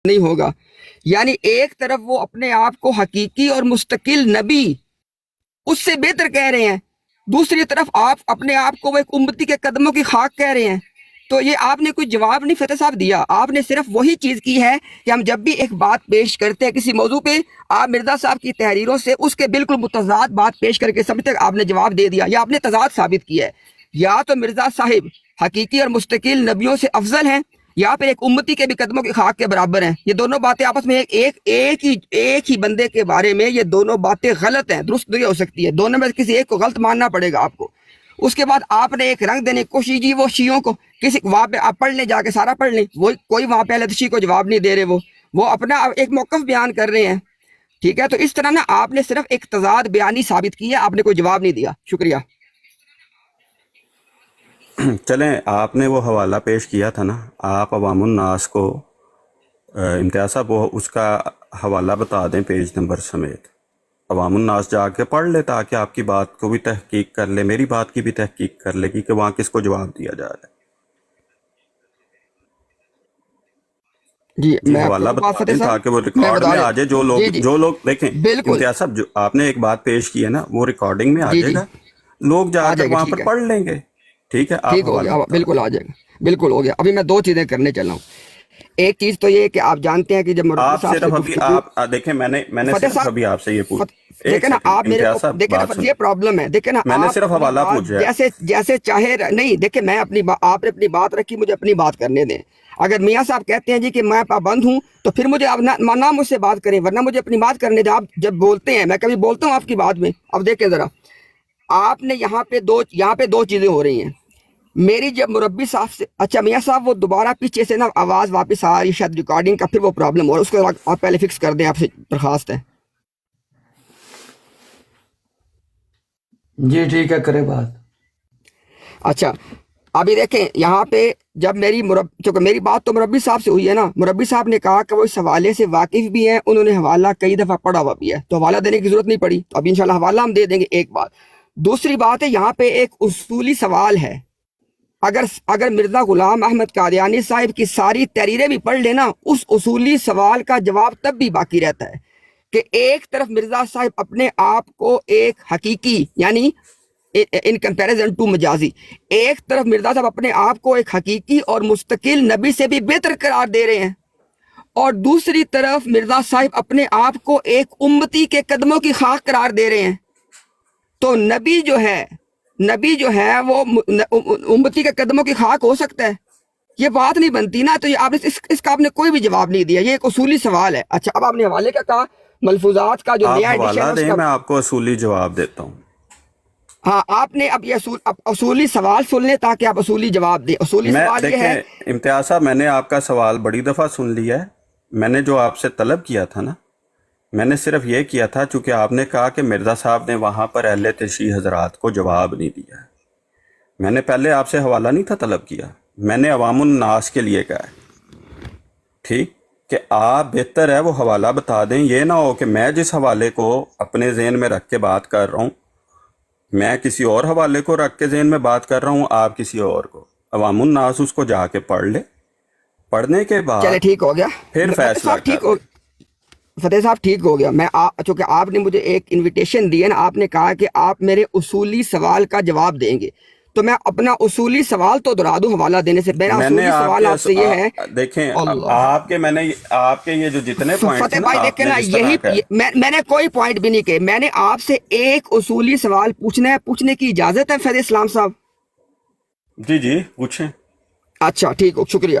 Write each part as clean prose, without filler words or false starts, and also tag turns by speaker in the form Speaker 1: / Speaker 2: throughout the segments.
Speaker 1: نہیں ہوگا. یعنی ایک طرف وہ اپنے آپ کو حقیقی اور مستقل نبی اس سے بہتر کہہ رہے ہیں، دوسری طرف آپ اپنے آپ کو وہ ایک امتی کے قدموں کی خاک کہہ رہے ہیں. تو یہ آپ نے کوئی جواب نہیں فتح صاحب دیا. آپ نے صرف وہی چیز کی ہے کہ ہم جب بھی ایک بات پیش کرتے ہیں کسی موضوع پہ، آپ مرزا صاحب کی تحریروں سے اس کے بالکل متضاد بات پیش کر کے سب تک آپ نے جواب دے دیا، یا آپ نے تضاد ثابت کیا ہے. یا تو مرزا صاحب حقیقی اور مستقل نبیوں سے افضل ہیں، یا پھر ایک امتی کے بھی قدموں کی خاک کے برابر ہیں. یہ دونوں باتیں آپس میں ایک ہی بندے کے بارے میں یہ دونوں باتیں غلط ہیں، درست نہیں ہو سکتی ہے. دونوں میں کسی ایک کو غلط ماننا پڑے گا آپ کو. اس کے بعد آپ نے ایک رنگ دینے کی کوشش کی وہ شیعوں کو، کسی وہاں پہ آپ پڑھ لیں، جا کے سارا پڑھ لیں، وہ کوئی وہاں پہ اہل تشیع کو جواب نہیں دے رہے، وہ اپنا ایک موقف بیان کر رہے ہیں. ٹھیک ہے، تو اس طرح نا آپ نے صرف ایک تضاد بیانی ثابت کی ہے، آپ نے کوئی جواب نہیں دیا. شکریہ.
Speaker 2: چلیں، آپ نے وہ حوالہ پیش کیا تھا نا، آپ عوام الناس کو امتیاز صاحب وہ اس کا حوالہ بتا دیں پیج نمبر سمیت. عوام الناس جا کے پڑھ لے تاکہ آپ کی بات کو بھی تحقیق کر لے، میری بات کی بھی تحقیق کر لے کہ وہاں کس کو جواب دیا جا رہا ہے.
Speaker 1: جی
Speaker 2: جی
Speaker 1: میں آپ
Speaker 2: حوالہ
Speaker 1: کو بات
Speaker 2: بتا
Speaker 1: فتح
Speaker 2: دیں
Speaker 1: صاحب
Speaker 2: تاکہ وہ
Speaker 1: میں
Speaker 2: ریکارڈ
Speaker 1: بتا
Speaker 2: میں
Speaker 1: دیں.
Speaker 2: آ جائے. جو
Speaker 1: جی جی
Speaker 2: لوگ دیکھیں
Speaker 1: بالکل.
Speaker 2: امتیاز صاحب، جو آپ نے ایک بات پیش کی ہے نا وہ ریکارڈنگ میں آ
Speaker 1: جی
Speaker 2: جائے
Speaker 1: جی
Speaker 2: گا، لوگ جا
Speaker 1: آ
Speaker 2: کر
Speaker 1: جائے گا،
Speaker 2: وہاں
Speaker 1: ٹھیک
Speaker 2: پر
Speaker 1: ہے،
Speaker 2: پڑھ لیں گے. ٹھیک ہے، آپ
Speaker 1: ٹھیک ہو
Speaker 2: حوالہ
Speaker 1: گیا،
Speaker 2: بتا
Speaker 1: بالکل
Speaker 2: دیں.
Speaker 1: آ جائے گا، بالکل ہو گیا. ابھی میں دو چیزیں کرنے چلا ہوں. ایک چیز تو یہ کہ آپ جانتے ہیں کہ جب مربی
Speaker 2: آپ
Speaker 1: صاحب سے
Speaker 2: صرف ابھی
Speaker 1: گفتگو
Speaker 2: آپ دیکھیں، میں نے
Speaker 1: فتح
Speaker 2: صرف
Speaker 1: صاحب
Speaker 2: ابھی آپ سے یہ ایک
Speaker 1: دیکھیں نا
Speaker 2: سیکنڈ
Speaker 1: آپ میرے
Speaker 2: امتیاز
Speaker 1: کو
Speaker 2: صاحب
Speaker 1: دیکھیں نا،
Speaker 2: بات
Speaker 1: یہ
Speaker 2: سنیں.
Speaker 1: پرابلم ہے. دیکھیں نا
Speaker 2: میں نے
Speaker 1: آپ
Speaker 2: صرف
Speaker 1: اپنی
Speaker 2: حوالہ
Speaker 1: بات
Speaker 2: پوچھا ہے.
Speaker 1: جیسے چاہے نہیں. دیکھیں میں اپنی آپ نے اپنی بات رکھی، مجھے اپنی بات کرنے دیں. اگر میاں صاحب کہتے ہیں جی کہ میں پابند ہوں تو پھر مجھے آپ نہ مجھ سے بات کریں، ورنہ مجھے اپنی بات کرنے دیں. آپ جب بولتے ہیں، میں کبھی بولتا ہوں آپ کی بات میں. اب دیکھیں ذرا، آپ نے یہاں پہ دو چیزیں ہو رہی ہیں. میری جب مربی صاحب سے، اچھا میاں صاحب وہ دوبارہ پیچھے سے نا آواز واپس آ رہی شاید ریکارڈنگ کا، پھر وہ پرابلم ہو رہا ہے، اس کو آپ پہلے فکس کر دیں، آپ سے درخواست ہے.
Speaker 3: جی ٹھیک ہے، کرے بات.
Speaker 1: اچھا ابھی دیکھیں یہاں پہ جب چونکہ میری بات تو مربی صاحب سے ہوئی ہے نا، مربی صاحب نے کہا کہ وہ اس حوالے سے واقف بھی ہیں، انہوں نے حوالہ کئی دفعہ پڑھا ہوا بھی ہے، تو حوالہ دینے کی ضرورت نہیں پڑی. تو ابھی انشاءاللہ حوالہ ہم دے دیں گے. ایک بات. دوسری بات ہے، یہاں پہ ایک اصولی سوال ہے. اگر مرزا غلام احمد قادیانی صاحب کی ساری تحریریں بھی پڑھ لینا، اس اصولی سوال کا جواب تب بھی باقی رہتا ہے کہ ایک طرف مرزا صاحب اپنے آپ کو ایک حقیقی، یعنی ان کمپیریزن ٹو مجازی، ایک طرف مرزا صاحب اپنے آپ کو ایک حقیقی اور مستقل نبی سے بھی بہتر قرار دے رہے ہیں، اور دوسری طرف مرزا صاحب اپنے آپ کو ایک امتی کے قدموں کی خاک قرار دے رہے ہیں. تو نبی جو ہے وہ امتی کے قدموں کی خاک ہو سکتا ہے؟ یہ بات نہیں بنتی نا. تو یہ آپ نے اس کا آپ نے کوئی بھی جواب نہیں دیا. یہ ایک اصولی سوال ہے. اچھا اب آپ نے حوالے کا کہا، ملفوظات کا جو
Speaker 2: آپ
Speaker 1: نیا ایڈیشن
Speaker 2: حوالہ
Speaker 1: ہے اس
Speaker 2: دیں،
Speaker 1: کا.
Speaker 2: میں آپ کو اصولی جواب دیتا ہوں.
Speaker 1: ہاں آپ نے اب یہ اصولی سوال سن لیں تاکہ آپ اصولی جواب دیں. اصولی
Speaker 2: میں
Speaker 1: سوال یہ ہے.
Speaker 2: دیکھیں امتیاز صاحب، میں نے آپ کا سوال بڑی دفعہ سن لیا ہے. میں نے جو آپ سے طلب کیا تھا نا، میں نے صرف یہ کیا تھا چونکہ آپ نے کہا کہ مرزا صاحب نے وہاں پر اہل تشیع حضرات کو جواب نہیں دیا. میں نے پہلے آپ سے حوالہ نہیں تھا طلب کیا، میں نے عوام الناس کے لیے کہا ہے. ٹھیک کہ آپ بہتر ہے وہ حوالہ بتا دیں. یہ نہ ہو کہ میں جس حوالے کو اپنے ذہن میں رکھ کے بات کر رہا ہوں، میں کسی اور حوالے کو رکھ کے ذہن میں بات کر رہا ہوں، آپ کسی اور کو. عوام الناس اس کو جا کے پڑھ لے، پڑھنے کے بعد
Speaker 1: چلے ٹھیک ہو گیا
Speaker 2: پھر
Speaker 1: فتح
Speaker 2: فیصلہ
Speaker 1: صاحب، ٹھیک
Speaker 2: کر
Speaker 1: ہو
Speaker 2: لے.
Speaker 1: فتح صاحب ٹھیک ہو گیا. چونکہ آپ نے مجھے ایک انویٹیشن دی ہے نا، آپ نے کہا کہ آپ میرے اصولی سوال کا جواب دیں گے، تو میں اپنا اصولی سوال تو دہرا دوں حوالہ دینے سے. میرا
Speaker 2: میں نے
Speaker 1: اصولی
Speaker 2: آپ
Speaker 1: سوال
Speaker 2: کے
Speaker 1: آپ سے یہ ہے.
Speaker 2: دیکھیں
Speaker 1: اللہ
Speaker 2: آپ کے یہ جو جتنے پوائنٹ
Speaker 1: فتح
Speaker 2: تھے نا،
Speaker 1: بھائی
Speaker 2: آپ
Speaker 1: دیکھیں
Speaker 2: نے
Speaker 1: نا،
Speaker 2: جس طرح کا
Speaker 1: میں نے کوئی پوائنٹ بھی نہیں کہے. میں نے آپ سے ایک اصولی سوال پوچھنا ہے، پوچھنے کی اجازت ہے فیض اسلام صاحب؟
Speaker 2: جی پوچھیں.
Speaker 1: اچھا ٹھیک ہو، شکریہ.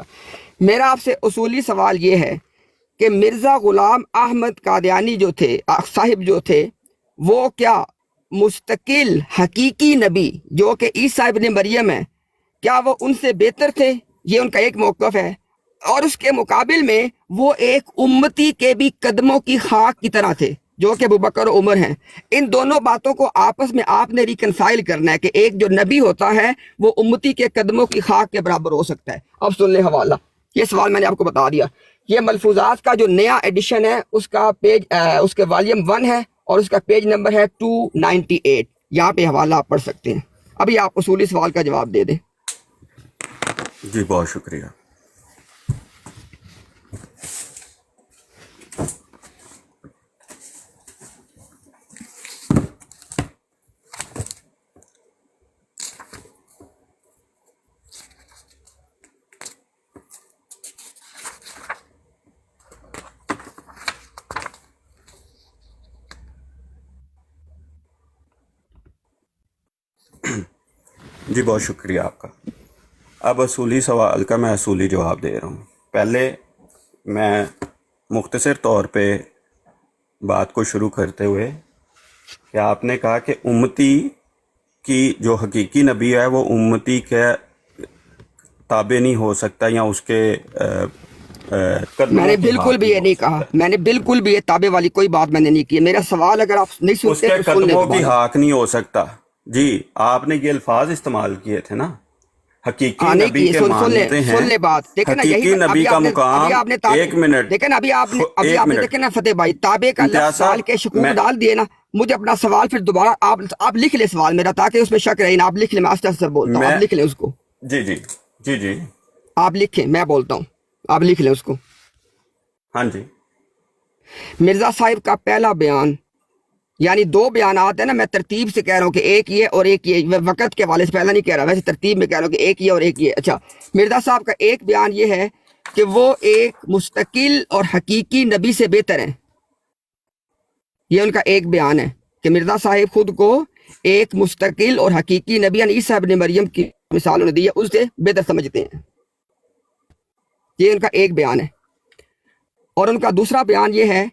Speaker 1: میرا آپ سے اصولی سوال یہ ہے کہ مرزا غلام احمد قادیانی جو تھے صاحب جو تھے، وہ کیا مستقل حقیقی نبی جو کہ عیسیٰ ابن مریم ہے، کیا وہ ان سے بہتر تھے؟ یہ ان کا ایک موقف ہے. اور اس کے مقابل میں وہ ایک امتی کے بھی قدموں کی خاک کی طرح تھے جو کہ ابوبکر و عمر ہیں. ان دونوں باتوں کو آپس میں آپ نے ریکنفائل کرنا ہے کہ ایک جو نبی ہوتا ہے وہ امتی کے قدموں کی خاک کے برابر ہو سکتا ہے. اب سن لیں حوالہ. یہ سوال میں نے آپ کو بتا دیا. یہ ملفوظات کا جو نیا ایڈیشن ہے اس کا پیج اس کے والیوم 1 ہے اور اس کا پیج نمبر ہے 298. یہاں پہ حوالہ آپ پڑھ سکتے ہیں. ابھی آپ اصولی سوال کا جواب دے دیں.
Speaker 2: جی بہت شکریہ. جی بہت شکریہ آپ کا. اب اصولی سوال کا میں اصولی جواب دے رہا ہوں. پہلے میں مختصر طور پہ بات کو شروع کرتے ہوئے کہ آپ نے کہا کہ امتی کی جو حقیقی نبی ہے وہ امتی کے تابع نہیں ہو سکتا یا اس کے قدموں
Speaker 1: میں نے
Speaker 2: کی
Speaker 1: بالکل
Speaker 2: حاک
Speaker 1: بھی یہ
Speaker 2: ہو
Speaker 1: نہیں کہا،
Speaker 2: سکتا.
Speaker 1: میں نے بالکل بھی یہ تابع والی کوئی بات میں نے نہیں کی. میرا سوال اگر آپ نہیں
Speaker 2: اس
Speaker 1: سنتے
Speaker 2: کے
Speaker 1: تو سن لیں
Speaker 2: قدموں کی
Speaker 1: دوبارہ.
Speaker 2: حاک نہیں ہو سکتا. جی آپ نے یہ الفاظ استعمال کیے تھے نا، حقیقی
Speaker 1: نہیں
Speaker 2: نبی
Speaker 1: کیے.
Speaker 2: کے مانتے ہیں.
Speaker 1: سن لے بات. دیکھیں نا یہی
Speaker 2: حقیقی نبی
Speaker 1: ابھی
Speaker 2: کا
Speaker 1: ابھی
Speaker 2: مقام.
Speaker 1: آپ نے تابع.
Speaker 2: ایک منٹ،
Speaker 1: دیکھیں نا ابھی
Speaker 2: ایک
Speaker 1: آپ نے
Speaker 2: منٹ
Speaker 1: دیکھیں نا فتح بھائی تابع کا
Speaker 2: امتیاز
Speaker 1: لفظ ڈال
Speaker 2: صاحب،
Speaker 1: کے شکوک
Speaker 2: میں
Speaker 1: ڈال دیے نا. مجھے اپنا سوال پھر دوبارہ آپ لکھ لیں سوال میرا تاکہ اس میں شک رہے نا. آپ لکھ لیں، میں آستے آستے بولتا ہوں، آپ
Speaker 2: میں
Speaker 1: لکھ لیں اس کو.
Speaker 2: جی جی جی جی
Speaker 1: آپ لکھیں، میں بولتا ہوں، آپ لکھ لیں اس کو.
Speaker 2: ہاں جی
Speaker 1: مرزا صاحب کا پہلا بیان، یعنی دو بیانات ہیں نا، میں ترتیب سے کہہ رہا ہوں کہ ایک یہ اور ایک یہ. میں وقت کے حوالے سے پہلا نہیں کہہ رہا، ویسے ترتیب میں کہہ رہا ہوں کہ ایک یہ اور ایک یہ. اچھا، مرزا صاحب کا ایک بیان یہ ہے کہ وہ ایک مستقل اور حقیقی نبی سے بہتر ہیں. یہ ان کا ایک بیان ہے کہ مرزا صاحب خود کو ایک مستقل اور حقیقی نبی یعنی عیسیٰ ابن مریم کی مثال انہوں نے دی ہے، اس سے بہتر سمجھتے ہیں. یہ ان کا ایک بیان ہے. اور ان کا دوسرا بیان یہ ہے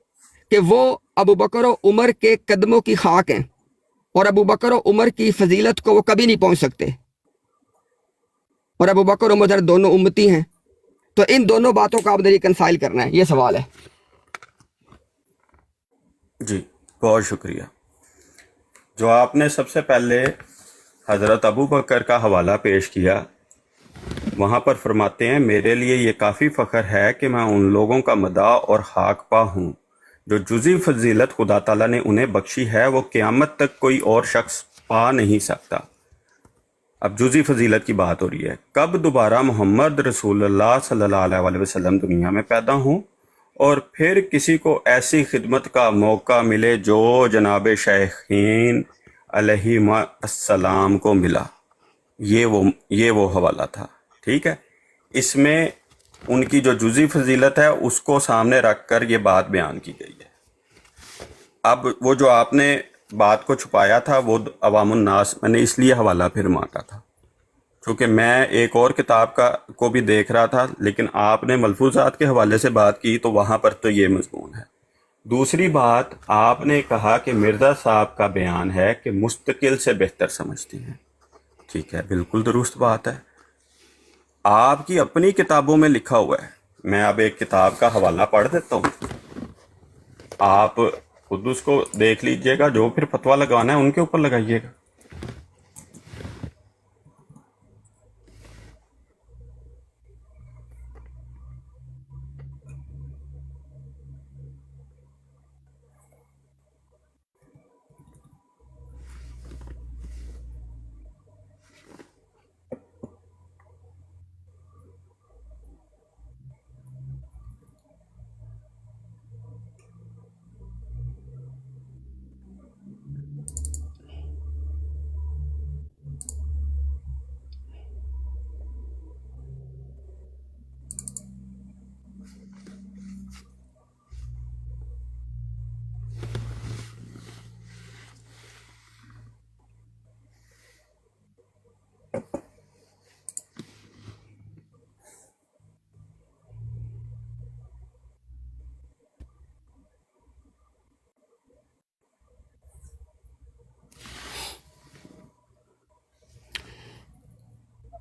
Speaker 1: کہ وہ ابو بکر و عمر کے قدموں کی خاک ہیں، اور ابو بکر و عمر کی فضیلت کو وہ کبھی نہیں پہنچ سکتے. اور ابو بکر و عمر دونوں امتی ہیں. تو ان دونوں باتوں کا آپ نے ریکنسائل کرنا ہے. یہ سوال ہے.
Speaker 2: جی بہت شکریہ. جو آپ نے سب سے پہلے حضرت ابو بکر کا حوالہ پیش کیا، وہاں پر فرماتے ہیں میرے لیے یہ کافی فخر ہے کہ میں ان لوگوں کا مداح اور حاق پا ہوں جو جزی فضیلت خدا تعالیٰ نے انہیں بخشی ہے، وہ قیامت تک کوئی اور شخص پا نہیں سکتا. اب جزی فضیلت کی بات ہو رہی ہے. کب دوبارہ محمد رسول اللہ صلی اللہ علیہ وسلم دنیا میں پیدا ہوں اور پھر کسی کو ایسی خدمت کا موقع ملے جو جناب شیخین علیہ السلام کو ملا. یہ وہ حوالہ تھا. ٹھیک ہے، اس میں ان کی جو جزی فضیلت ہے اس کو سامنے رکھ کر یہ بات بیان کی گئی ہے. اب وہ جو آپ نے بات کو چھپایا تھا وہ عوام الناس، میں نے اس لیے حوالہ پھر مانگا تھا کیونکہ میں ایک اور کتاب کو بھی دیکھ رہا تھا، لیکن آپ نے ملفوظات کے حوالے سے بات کی تو وہاں پر تو یہ مضمون ہے. دوسری بات، آپ نے کہا کہ مرزا صاحب کا بیان ہے کہ مستقل سے بہتر سمجھتی ہیں. ٹھیک ہے، بالکل درست بات ہے. آپ کی اپنی کتابوں میں لکھا ہوا ہے. میں اب ایک کتاب کا حوالہ پڑھ دیتا ہوں، آپ خود اس کو دیکھ لیجئے گا. جو پھر فتویٰ لگانا ہے ان کے اوپر لگائیے گا.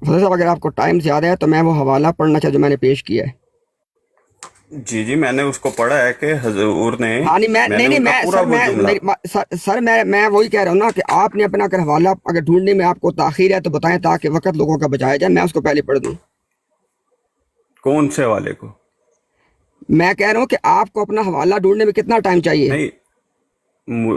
Speaker 1: فضل صاحب اگر آپ کو ٹائم زیادہ ہے تو میں وہ حوالہ پڑھنا چاہتا جو میں نے پیش کیا ہے.
Speaker 2: جی میں نے اس کو پڑھا ہے کہ حضور نے،
Speaker 1: ہاں نہیں میں
Speaker 2: نے ان کا پورا وہ جملہ.
Speaker 1: سر میں وہی کہہ رہا ہوں نا کہ آپ نے اپنا اگر حوالہ اگر ڈھونڈنے میں آپ کو تاخیر ہے تو بتائیں تاکہ وقت لوگوں کا بچایا جائے. میں اس کو پہلے پڑھ دوں.
Speaker 2: کون سے والے کو؟
Speaker 1: میں کہہ رہا ہوں کہ آپ کو اپنا حوالہ ڈھونڈنے میں کتنا ٹائم چاہیے؟
Speaker 2: نہیں،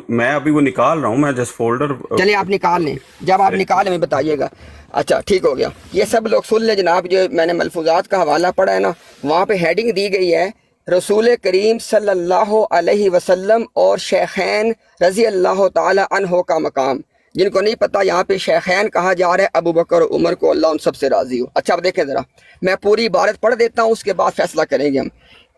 Speaker 2: میں ابھی وہ نکال رہا ہوں، میں جس فولڈر.
Speaker 1: چلیے آپ نکال لیں، جب آپ نکالیں میں بتائیے گا. اچھا ٹھیک ہو گیا. یہ سب لوگ سن لیں جناب. جو میں نے ملفوظات کا حوالہ پڑھا ہے نا، وہاں پہ ہیڈنگ دی گئی ہے رسول کریم صلی اللہ علیہ وسلم اور شیخین رضی اللہ تعالی عنہ کا مقام. جن کو نہیں پتا، یہاں پہ شیخین کہا جا رہا ہے ابو بکر و عمر کو، اللہ ان سب سے راضی ہو. اچھا اب دیکھیں ذرا، میں پوری عبارت پڑھ دیتا ہوں، اس کے بعد فیصلہ کریں گے ہم.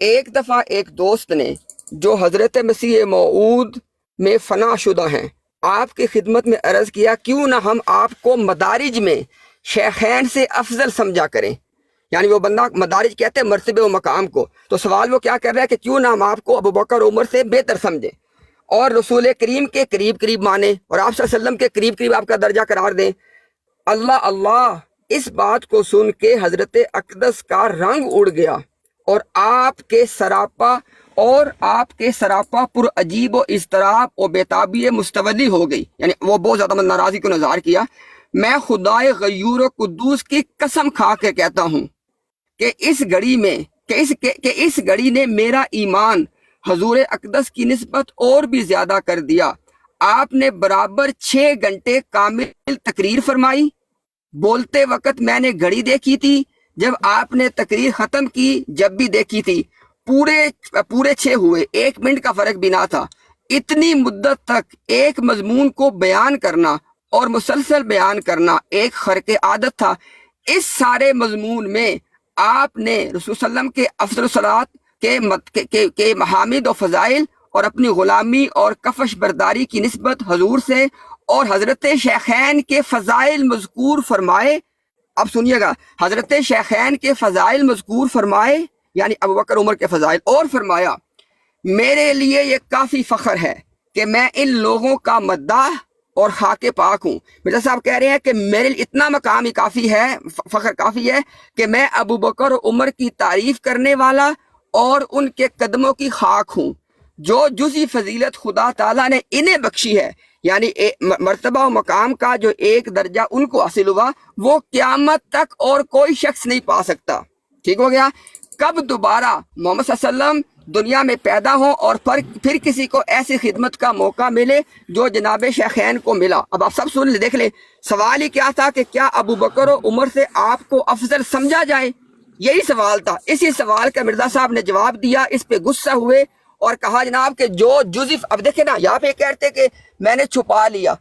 Speaker 1: ایک دفعہ ایک دوست نے جو حضرت مسیح موعود میں فنا شدہ ہیں آپ کی خدمت میں عرض کیا کیوں نہ ہم آپ کو مدارج میں شیخین سے افضل سمجھا کریں. یعنی وہ بندہ مدارج کہتے ہیں مرتبے و مقام کو. تو سوال وہ کیا کر رہا ہے کہ کیوں نہ ہم آپ کو ابو بکر عمر سے بہتر سمجھیں اور رسول کریم کے قریب قریب مانیں اور آپ صلی اللہ علیہ وسلم کے قریب قریب آپ کا درجہ قرار دیں. اللہ اللہ، اس بات کو سن کے حضرت اقدس کا رنگ اڑ گیا اور آپ کے سراپا پر عجیب و اضطراب و بیتابی مستولی ہو گئی. یعنی وہ بہت زیادہ ناراضی کو اظہار کیا. میں خدائے غیور و قدوس کی قسم کھا کے کہتا ہوں کہ اس گھڑی نے میرا ایمان حضور اقدس کی نسبت اور بھی زیادہ کر دیا. آپ نے برابر 6 گھنٹے کامل تقریر فرمائی. بولتے وقت میں نے گھڑی دیکھی تھی، جب آپ نے تقریر ختم کی جب بھی دیکھی تھی. پورے 6 ہوئے، 1 منٹ کا فرق بھی نہ تھا. اتنی مدت تک ایک مضمون کو بیان کرنا اور مسلسل بیان کرنا ایک خرق عادت تھا. اس سارے مضمون میں آپ نے رسول صلی اللہ علیہ وسلم کے افضل الصلاۃ کے محامد و فضائل اور اپنی غلامی اور کفش برداری کی نسبت حضور سے اور حضرت شیخین کے فضائل مذکور فرمائے. اب سنیے گا، حضرت شیخین کے فضائل مذکور فرمائے یعنی ابوبکر عمر کے فضائل، اور فرمایا میرے لیے یہ کافی فخر ہے کہ میں ان لوگوں کا مداح اور خاک پاک ہوں. مرزا صاحب کہہ رہے ہیں کہ میرے لیے اتنا مقام ہی کافی ہے، فخر کافی ہے کہ میں ابو بکر عمر کی تعریف کرنے والا اور ان کے قدموں کی خاک ہوں. جو جزی فضیلت خدا تعالیٰ نے انہیں بخشی ہے، یعنی مرتبہ و مقام کا جو ایک درجہ ان کو حاصل ہوا، وہ قیامت تک اور کوئی شخص نہیں پا سکتا. ٹھیک ہو گیا؟ کب دوبارہ محمد صلی اللہ علیہ وسلم دنیا میں پیدا ہوں اور پھر کسی کو ایسی خدمت کا موقع ملے جو جناب شیخین کو ملا. اب آپ سب سن لیں، دیکھ لیں. سوال ہی کیا تھا کہ کیا ابو بکر و عمر سے آپ کو افضل سمجھا جائے؟ یہی سوال تھا. اسی سوال کا مرزا صاحب نے جواب دیا. اس پہ غصہ ہوئے اور کہا جناب کہ جو جزف، اب دیکھیں نا یہاں پہ کہتے کہ میں نے چھپا لیا.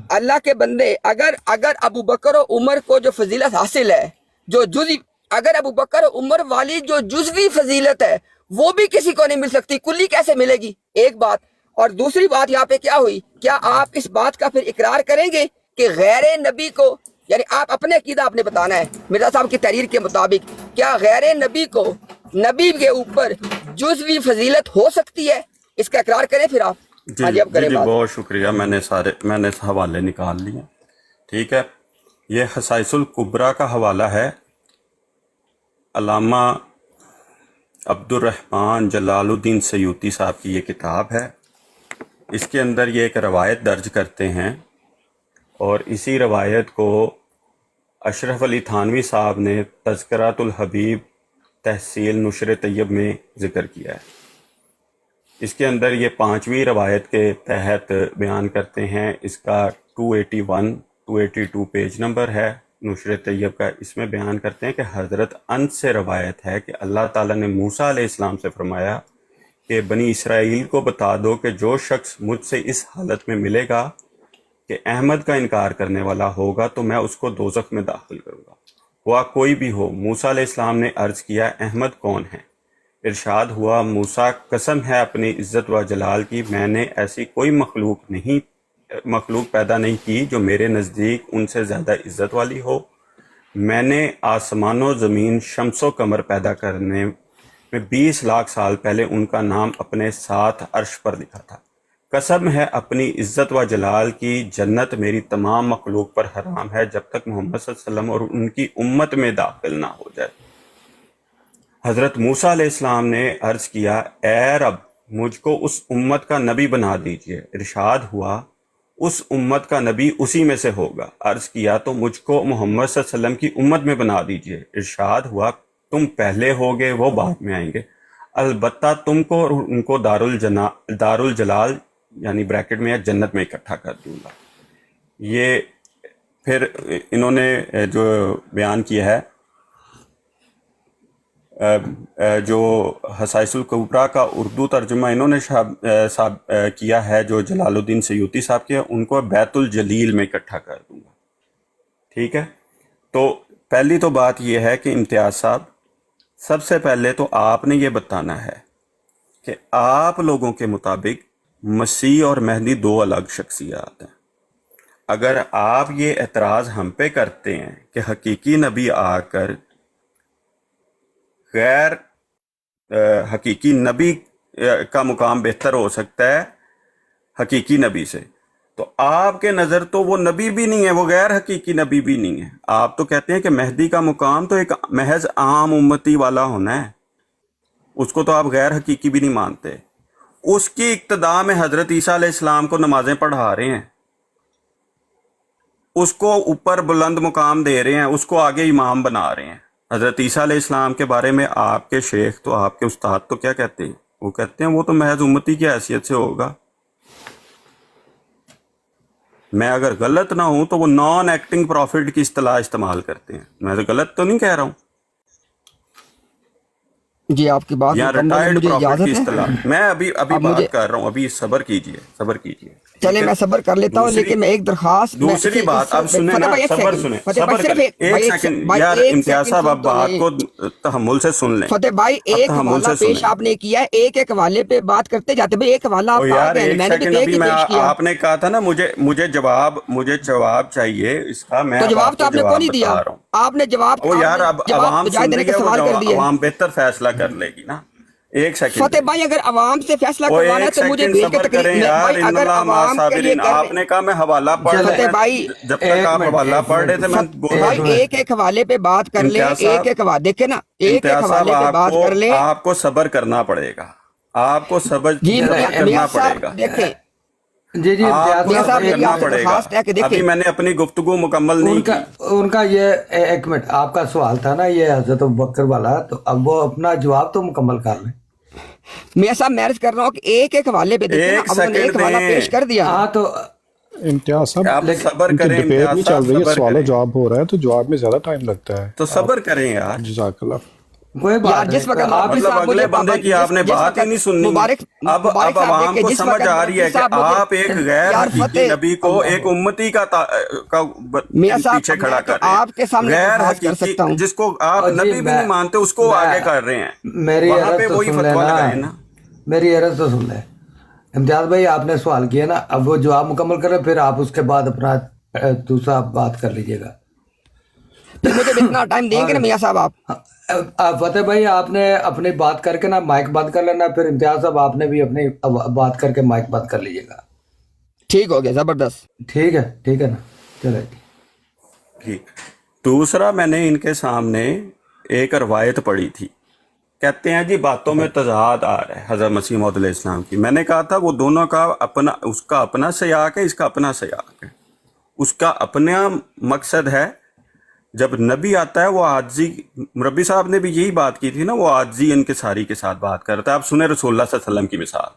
Speaker 1: اللہ کے بندے، اگر ابو بکر و عمر کو جو فضیلت حاصل ہے، جو جزی، اگر ابو بکر و عمر والی جو جزوی فضیلت ہے وہ بھی کسی کو نہیں مل سکتی، کلی کیسے ملے گی؟ ایک بات. اور دوسری بات یہاں پہ کیا ہوئی، کیا آپ اس بات کا پھر اقرار کریں گے کہ غیر نبی کو، یعنی آپ اپنے عقیدہ آپ نے بتانا ہے مرزا صاحب کی تحریر کے مطابق، کیا غیر نبی کو نبی کے اوپر جزوی فضیلت ہو سکتی ہے؟ اس کا اقرار کریں پھر آپ. ہاں جی، اب کریں بات.
Speaker 2: بہت شکریہ. میں نے حوالے نکال لیے. ٹھیک ہے، یہ خصائص الکبریٰ کا حوالہ ہے. علامہ عبد الرحمن جلال الدین سیوطی صاحب کی یہ کتاب ہے. اس کے اندر یہ ایک روایت درج کرتے ہیں اور اسی روایت کو اشرف علی تھانوی صاحب نے تذکرۃ الحبیب تحصیل نشر طیب میں ذکر کیا ہے. اس کے اندر یہ 5ویں روایت کے تحت بیان کرتے ہیں. اس کا 282 پیج نمبر ہے نشر طیب کا. اس میں بیان کرتے ہیں کہ حضرت انس سے روایت ہے کہ اللہ تعالیٰ نے موسیٰ علیہ السلام سے فرمایا کہ بنی اسرائیل کو بتا دو کہ جو شخص مجھ سے اس حالت میں ملے گا کہ احمد کا انکار کرنے والا ہوگا تو میں اس کو دوزخ میں داخل کروں گا، ہوا کوئی بھی ہو. موسیٰ علیہ السلام نے عرض کیا احمد کون ہے؟ ارشاد ہوا موسیٰ قسم ہے اپنی عزت و جلال کی، میں نے ایسی کوئی مخلوق پیدا نہیں کی جو میرے نزدیک ان سے زیادہ عزت والی ہو. میں نے آسمان و زمین، شمس و قمر پیدا کرنے میں 20 لاکھ سال پہلے ان کا نام اپنے ساتھ عرش پر لکھا تھا. قسم ہے اپنی عزت و جلال کی، جنت میری تمام مخلوق پر حرام ہے جب تک محمد صلی اللہ علیہ وسلم اور ان کی امت میں داخل نہ ہو جائے. حضرت موسیٰ علیہ السلام نے عرض کیا اے رب مجھ کو اس امت کا نبی بنا دیجئے. ارشاد ہوا اس امت کا نبی اسی میں سے ہوگا. عرض کیا تو مجھ کو محمد صلی اللہ علیہ وسلم کی امت میں بنا دیجئے. ارشاد ہوا تم پہلے ہوگے، وہ بعد میں آئیں گے. البتہ تم کو اور ان کو دار الجلال یعنی بریکٹ میں یا جنت میں اکٹھا کر دوں گا. یہ پھر انہوں نے جو بیان کیا ہے، جو خصائص الکبریٰ کا اردو ترجمہ انہوں نے کیا ہے جو جلال الدین سیوطی صاحب کے، ان کو بیت الجلیل میں اکٹھا کر دوں گا. ٹھیک ہے، تو پہلی تو بات یہ ہے کہ امتیاز صاحب، سب سے پہلے تو آپ نے یہ بتانا ہے کہ آپ لوگوں کے مطابق مسیح اور مہدی دو الگ شخصیات ہیں. اگر آپ یہ اعتراض ہم پہ کرتے ہیں کہ حقیقی نبی آ کر غیر حقیقی نبی کا مقام بہتر ہو سکتا ہے حقیقی نبی سے، تو آپ کے نظر تو وہ نبی بھی نہیں ہے، وہ غیر حقیقی نبی بھی نہیں ہے. آپ تو کہتے ہیں کہ مہدی کا مقام تو ایک محض عام امتی والا ہونا ہے، اس کو تو آپ غیر حقیقی بھی نہیں مانتے. اس کی اقتداء میں حضرت عیسیٰ علیہ السلام کو نمازیں پڑھا رہے ہیں، اس کو اوپر بلند مقام دے رہے ہیں، اس کو آگے امام بنا رہے ہیں. حضرت عیسیٰ علیہ السلام کے بارے میں آپ کے شیخ تو آپ کے استاد تو کیا کہتے ہیں؟ وہ کہتے ہیں وہ تو محض امتی کی حیثیت سے ہوگا. میں اگر غلط نہ ہوں تو وہ نان ایکٹنگ پروفٹ کی اصطلاح استعمال کرتے ہیں. میں تو غلط تو نہیں کہہ رہا ہوں.
Speaker 1: جی آپ کی بات
Speaker 2: یا
Speaker 1: مکمل ہے،
Speaker 2: ریٹائرڈ
Speaker 1: مجھے
Speaker 2: پروفٹ کی
Speaker 1: اجازت ہے.
Speaker 2: اصطلاح. میں ابھی
Speaker 1: اب مجھے
Speaker 2: بات کر رہا ہوں، ابھی صبر کیجئے.
Speaker 1: چلے میں صبر کر لیتا ہوں، لیکن میں ایک درخواست
Speaker 2: دوسری بات اب سنیں نا، صبر سنیں، صبر کریں ایک سیکنڈ. یار امتیاز صاحب اب بات کو تحمل سے سن لیں.
Speaker 1: فتح بھائی
Speaker 2: اب
Speaker 1: ایک
Speaker 2: تحمل
Speaker 1: حوالہ
Speaker 2: سے
Speaker 1: پیش
Speaker 2: سنیں.
Speaker 1: آپ نے کیا ہے، ایک ایک حوالے پہ بات کرتے جاتے. بھائی ایک حوالہ آپ
Speaker 2: او
Speaker 1: کا
Speaker 2: یار
Speaker 1: آگے ہے،
Speaker 2: ایک
Speaker 1: میں نے بھی
Speaker 2: سیکنڈ،
Speaker 1: ایک
Speaker 2: ابھی
Speaker 1: ہی
Speaker 2: میں
Speaker 1: پیش کیا.
Speaker 2: آپ نے کہا تھا نا مجھے جواب چاہیے اس کا. میں
Speaker 1: تو
Speaker 2: اب
Speaker 1: جواب
Speaker 2: آپ
Speaker 1: تو
Speaker 2: کو
Speaker 1: آپ نے کون
Speaker 2: جواب
Speaker 1: نہیں دیا،
Speaker 2: بتا رہا ہوں.
Speaker 1: آپ نے جواب
Speaker 2: او یار اب عوام
Speaker 1: بجائے
Speaker 2: سن
Speaker 1: دینے
Speaker 2: رہی
Speaker 1: کے
Speaker 2: ہے،
Speaker 1: سوال کر دیا.
Speaker 2: عوام بہتر فیصلہ کر لے گی نا. ایک سیکنڈ
Speaker 1: فتح بھائی اگر عوام سے فیصلہ
Speaker 2: وہ
Speaker 1: کروانا ہے
Speaker 2: ایک
Speaker 1: تو مجھے
Speaker 2: سیکنڈ
Speaker 1: بھیج کے
Speaker 2: صبر کریں
Speaker 1: تقریر
Speaker 2: یار.
Speaker 1: بھائی
Speaker 2: ان
Speaker 1: اگر
Speaker 2: اللہ مع
Speaker 1: عوام کے لیے
Speaker 2: صابرین.
Speaker 1: کر
Speaker 2: آپ نے کہا میں حوالہ پڑھ رہے
Speaker 1: فتح
Speaker 2: ہیں،
Speaker 1: بھائی
Speaker 2: جب تک آپ حوالہ پڑھ رہے تھے میں بول رہا تھا.
Speaker 1: ایک ایک حوالے پہ بات کر لیں.
Speaker 2: امتیاز
Speaker 1: ایک
Speaker 2: صاحب،
Speaker 1: ایک حوالے دیکھیں نا، ایک ایک
Speaker 2: امتیاز صاحب
Speaker 1: حوالے پہ بات کر لیں.
Speaker 2: آپ کو صبر کرنا پڑے گا. آپ کو صبر
Speaker 1: جی
Speaker 2: کرنا
Speaker 1: میاں
Speaker 2: پڑے
Speaker 1: صاحب
Speaker 2: گا.
Speaker 1: دیکھیں،
Speaker 3: جی
Speaker 2: آپ کو
Speaker 1: میاں صاحب
Speaker 2: صبر
Speaker 1: میری
Speaker 2: کرنا
Speaker 1: آپ سے
Speaker 2: پڑے گا.
Speaker 1: درخواست ہے کہ دیکھیں
Speaker 2: ابھی میں نے اپنی گفتگو مکمل نہیں کی.
Speaker 3: ان کا یہ ایک منٹ، آپ کا سوال تھا نا یہ حضرت ابوبکر والا، تو اب وہ اپنا جواب تو مکمل کر لیں.
Speaker 1: میاں صاحب میں عرض کر رہا ہوں کہ ایک ایک حوالے پہ دیکھیں نا.
Speaker 2: ایک
Speaker 1: اب انہوں نے ایک
Speaker 2: سیکنڈ
Speaker 1: حوالہ
Speaker 2: دیں.
Speaker 1: پیش کر دیا.
Speaker 3: ہاں تو
Speaker 4: امتیاز صاحب
Speaker 2: آپ صبر
Speaker 4: ان کی
Speaker 2: کریں.
Speaker 4: ڈبیٹ
Speaker 2: امتیاز
Speaker 4: نہیں چل
Speaker 2: صاحب
Speaker 4: رہی ہے،
Speaker 2: صبر
Speaker 4: سوال و
Speaker 2: کریں.
Speaker 4: جواب ہو رہا ہے تو جواب میں زیادہ ٹائم لگتا ہے.
Speaker 2: تو صبر کریں یار.
Speaker 4: جزاک اللہ.
Speaker 3: کوئی
Speaker 1: یار
Speaker 3: بات
Speaker 1: جس وقت
Speaker 3: نہیں. آپ
Speaker 1: مولوی
Speaker 2: مطلب
Speaker 1: صاحب
Speaker 2: اگلے
Speaker 1: مجھے
Speaker 2: بندے کی آپ نے
Speaker 1: جس
Speaker 2: بات ہی
Speaker 1: وقت
Speaker 2: نہیں سننی.
Speaker 1: مبارک
Speaker 2: اب
Speaker 1: صاحب
Speaker 2: عوام
Speaker 1: دیکھیں،
Speaker 2: کو
Speaker 1: جس
Speaker 2: سمجھ
Speaker 1: وقت
Speaker 2: آ رہی ہے
Speaker 1: مولوی
Speaker 2: کہ
Speaker 1: صاحب مجھے
Speaker 2: آپ ایک غیر
Speaker 1: یار
Speaker 2: حقیقی
Speaker 1: فتح
Speaker 2: نبی کو ایک امتی کا
Speaker 1: میاں صاحب
Speaker 2: پیچھے
Speaker 1: اب
Speaker 2: کھڑا
Speaker 1: میں تو
Speaker 2: کر رہے
Speaker 1: آپ کے
Speaker 2: ہیں.
Speaker 1: سامنے
Speaker 2: غیر
Speaker 1: درخواست کر
Speaker 2: حقیقی
Speaker 1: سکتا ہوں.
Speaker 2: جس کو آپ
Speaker 3: جی
Speaker 2: نبی بھی نہیں مانتے اس کو آگے کر رہے ہیں.
Speaker 3: میری
Speaker 2: وہاں
Speaker 3: عرض
Speaker 2: پہ
Speaker 3: تو
Speaker 2: وہی
Speaker 3: سن
Speaker 2: فتوا
Speaker 3: لینا،
Speaker 2: لگائے نا.
Speaker 3: میری عرض تو سن لیں. امتیاز بھائی آپ نے سوال کیا نا، اب وہ جواب مکمل کریں، پھر آپ اس کے بعد اپنا دوسرا بات کر لیجیے گا.
Speaker 1: پھر مجھے بھی اتنا ٹائم دیں گے نا میاں صاحب آپ.
Speaker 3: فتح بھائی آپ نے اپنی بات کر کے نا مائک بند کر لینا، پھر امتیاز صاحب آپ نے بھی اپنی بات کر کے مائک بند کر لیجیے گا.
Speaker 1: ٹھیک ہو گیا، زبردست.
Speaker 3: ٹھیک ہے نا. چلے جی.
Speaker 2: ٹھیک. دوسرا میں نے ان کے سامنے ایک روایت پڑھی تھی. کہتے ہیں جی باتوں میں تضاد آ رہا ہے حضرت مسیح موعود علیہ السلام کی. میں نے کہا تھا وہ دونوں کا اپنا، اس کا اپنا سیاق ہے، اس کا اپنا سیاق ہے. اس کا اپنا مقصد ہے جب نبی آتا ہے وہ عاجزی، مربی صاحب نے بھی یہی بات کی تھی نا، وہ عاجزی انکساری کے ساتھ بات کرتا ہے. آپ سنیں رسول اللہ صلی اللہ علیہ وسلم کی مثال.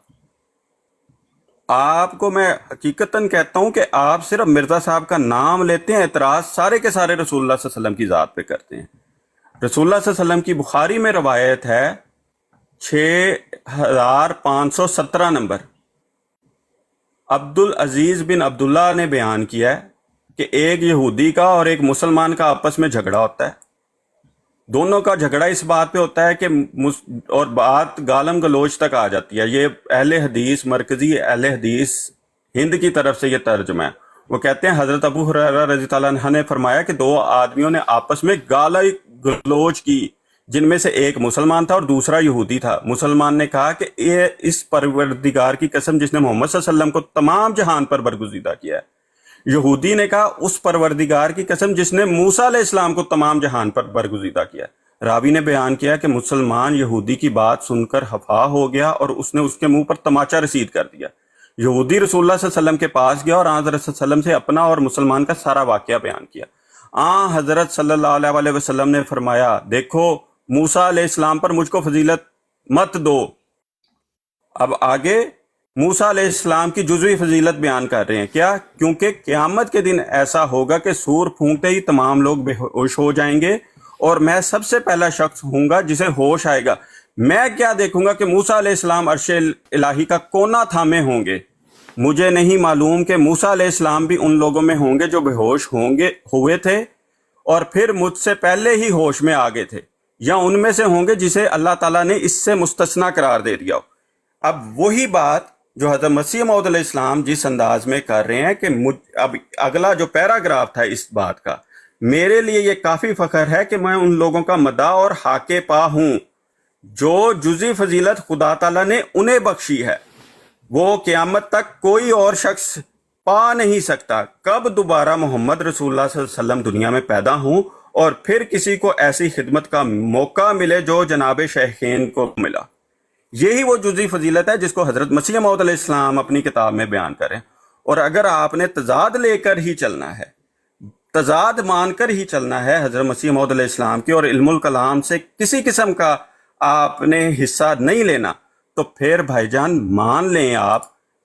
Speaker 2: آپ کو میں حقیقتاً کہتا ہوں کہ آپ صرف مرزا صاحب کا نام لیتے ہیں، اعتراض سارے کے سارے رسول اللہ صلی اللہ علیہ وسلم کی ذات پہ کرتے ہیں. رسول اللہ صلی اللہ علیہ وسلم کی بخاری میں روایت ہے 6517 نمبر. عبد العزیز بن عبداللہ نے بیان کیا ہے کہ ایک یہودی کا اور ایک مسلمان کا آپس میں جھگڑا ہوتا ہے. دونوں کا جھگڑا اس بات پہ ہوتا ہے کہ اور بات گالم گلوچ تک آ جاتی ہے. یہ اہل حدیث، مرکزی اہل حدیث ہند کی طرف سے یہ ترجمہ ہے. وہ کہتے ہیں حضرت ابو ہریرہ رضی اللہ عنہ نے فرمایا کہ دو آدمیوں نے آپس میں گالی گلوچ کی، جن میں سے ایک مسلمان تھا اور دوسرا یہودی تھا. مسلمان نے کہا کہ یہ اس پروردگار کی قسم جس نے محمد صلی اللہ علیہ وسلم کو تمام جہان پر برگزیدہ کیا ہے. یہودی نے کہا اس پروردگار کی قسم جس نے موسیٰ علیہ السلام کو تمام جہان پر برگزیدہ کیا ہے. راوی نے بیان کیا کہ مسلمان یہودی کی بات سن کر خفا ہو گیا اور اس نے اس کے منہ پر تماچا رسید کر دیا. یہودی رسول اللہ صلی اللہ علیہ وسلم کے پاس گیا اور حضرت صلی اللہ علیہ وسلم سے اپنا اور مسلمان کا سارا واقعہ بیان کیا. حضرت صلی اللہ علیہ وسلم نے فرمایا دیکھو موسیٰ علیہ السلام پر مجھ کو فضیلت مت دو. اب آگے موسیٰ علیہ السلام کی جزوی فضیلت بیان کر رہے ہیں. کیا؟ کیونکہ قیامت کے دن ایسا ہوگا کہ سور پھونکتے ہی تمام لوگ بے ہوش ہو جائیں گے اور میں سب سے پہلا شخص ہوں گا جسے ہوش آئے گا. میں کیا دیکھوں گا کہ موسیٰ علیہ السلام عرش الہی کا کونا تھامے ہوں گے. مجھے نہیں معلوم کہ موسیٰ علیہ السلام بھی ان لوگوں میں ہوں گے جو بے ہوش ہوئے تھے اور پھر مجھ سے پہلے ہی ہوش میں آگے تھے، یا ان میں سے ہوں گے جسے اللہ تعالیٰ نے اس سے مستثنا قرار دے دیا ہو. اب وہی بات جو حضرت مسیح موعود علیہ السلام جس انداز میں کر رہے ہیں کہ اب اگلا جو پیراگراف تھا اس بات کا، میرے لیے یہ کافی فخر ہے کہ میں ان لوگوں کا مداح اور حاک پا ہوں جو جزی فضیلت خدا تعالیٰ نے انہیں بخشی ہے، وہ قیامت تک کوئی اور شخص پا نہیں سکتا۔ کب دوبارہ محمد رسول اللہ صلی اللہ علیہ وسلم دنیا میں پیدا ہوں اور پھر کسی کو ایسی خدمت کا موقع ملے جو جناب شیخین کو ملا۔ یہی وہ جزی فضیلت ہے جس کو حضرت مسیح موعود علیہ السلام اپنی کتاب میں بیان کریں۔ اور اگر آپ نے تضاد لے کر ہی چلنا ہے، تضاد مان کر ہی چلنا ہے حضرت مسیح موعود علیہ السلام کی، اور علم الکلام سے کسی قسم کا آپ نے حصہ نہیں لینا، تو پھر بھائی جان مان لیں آپ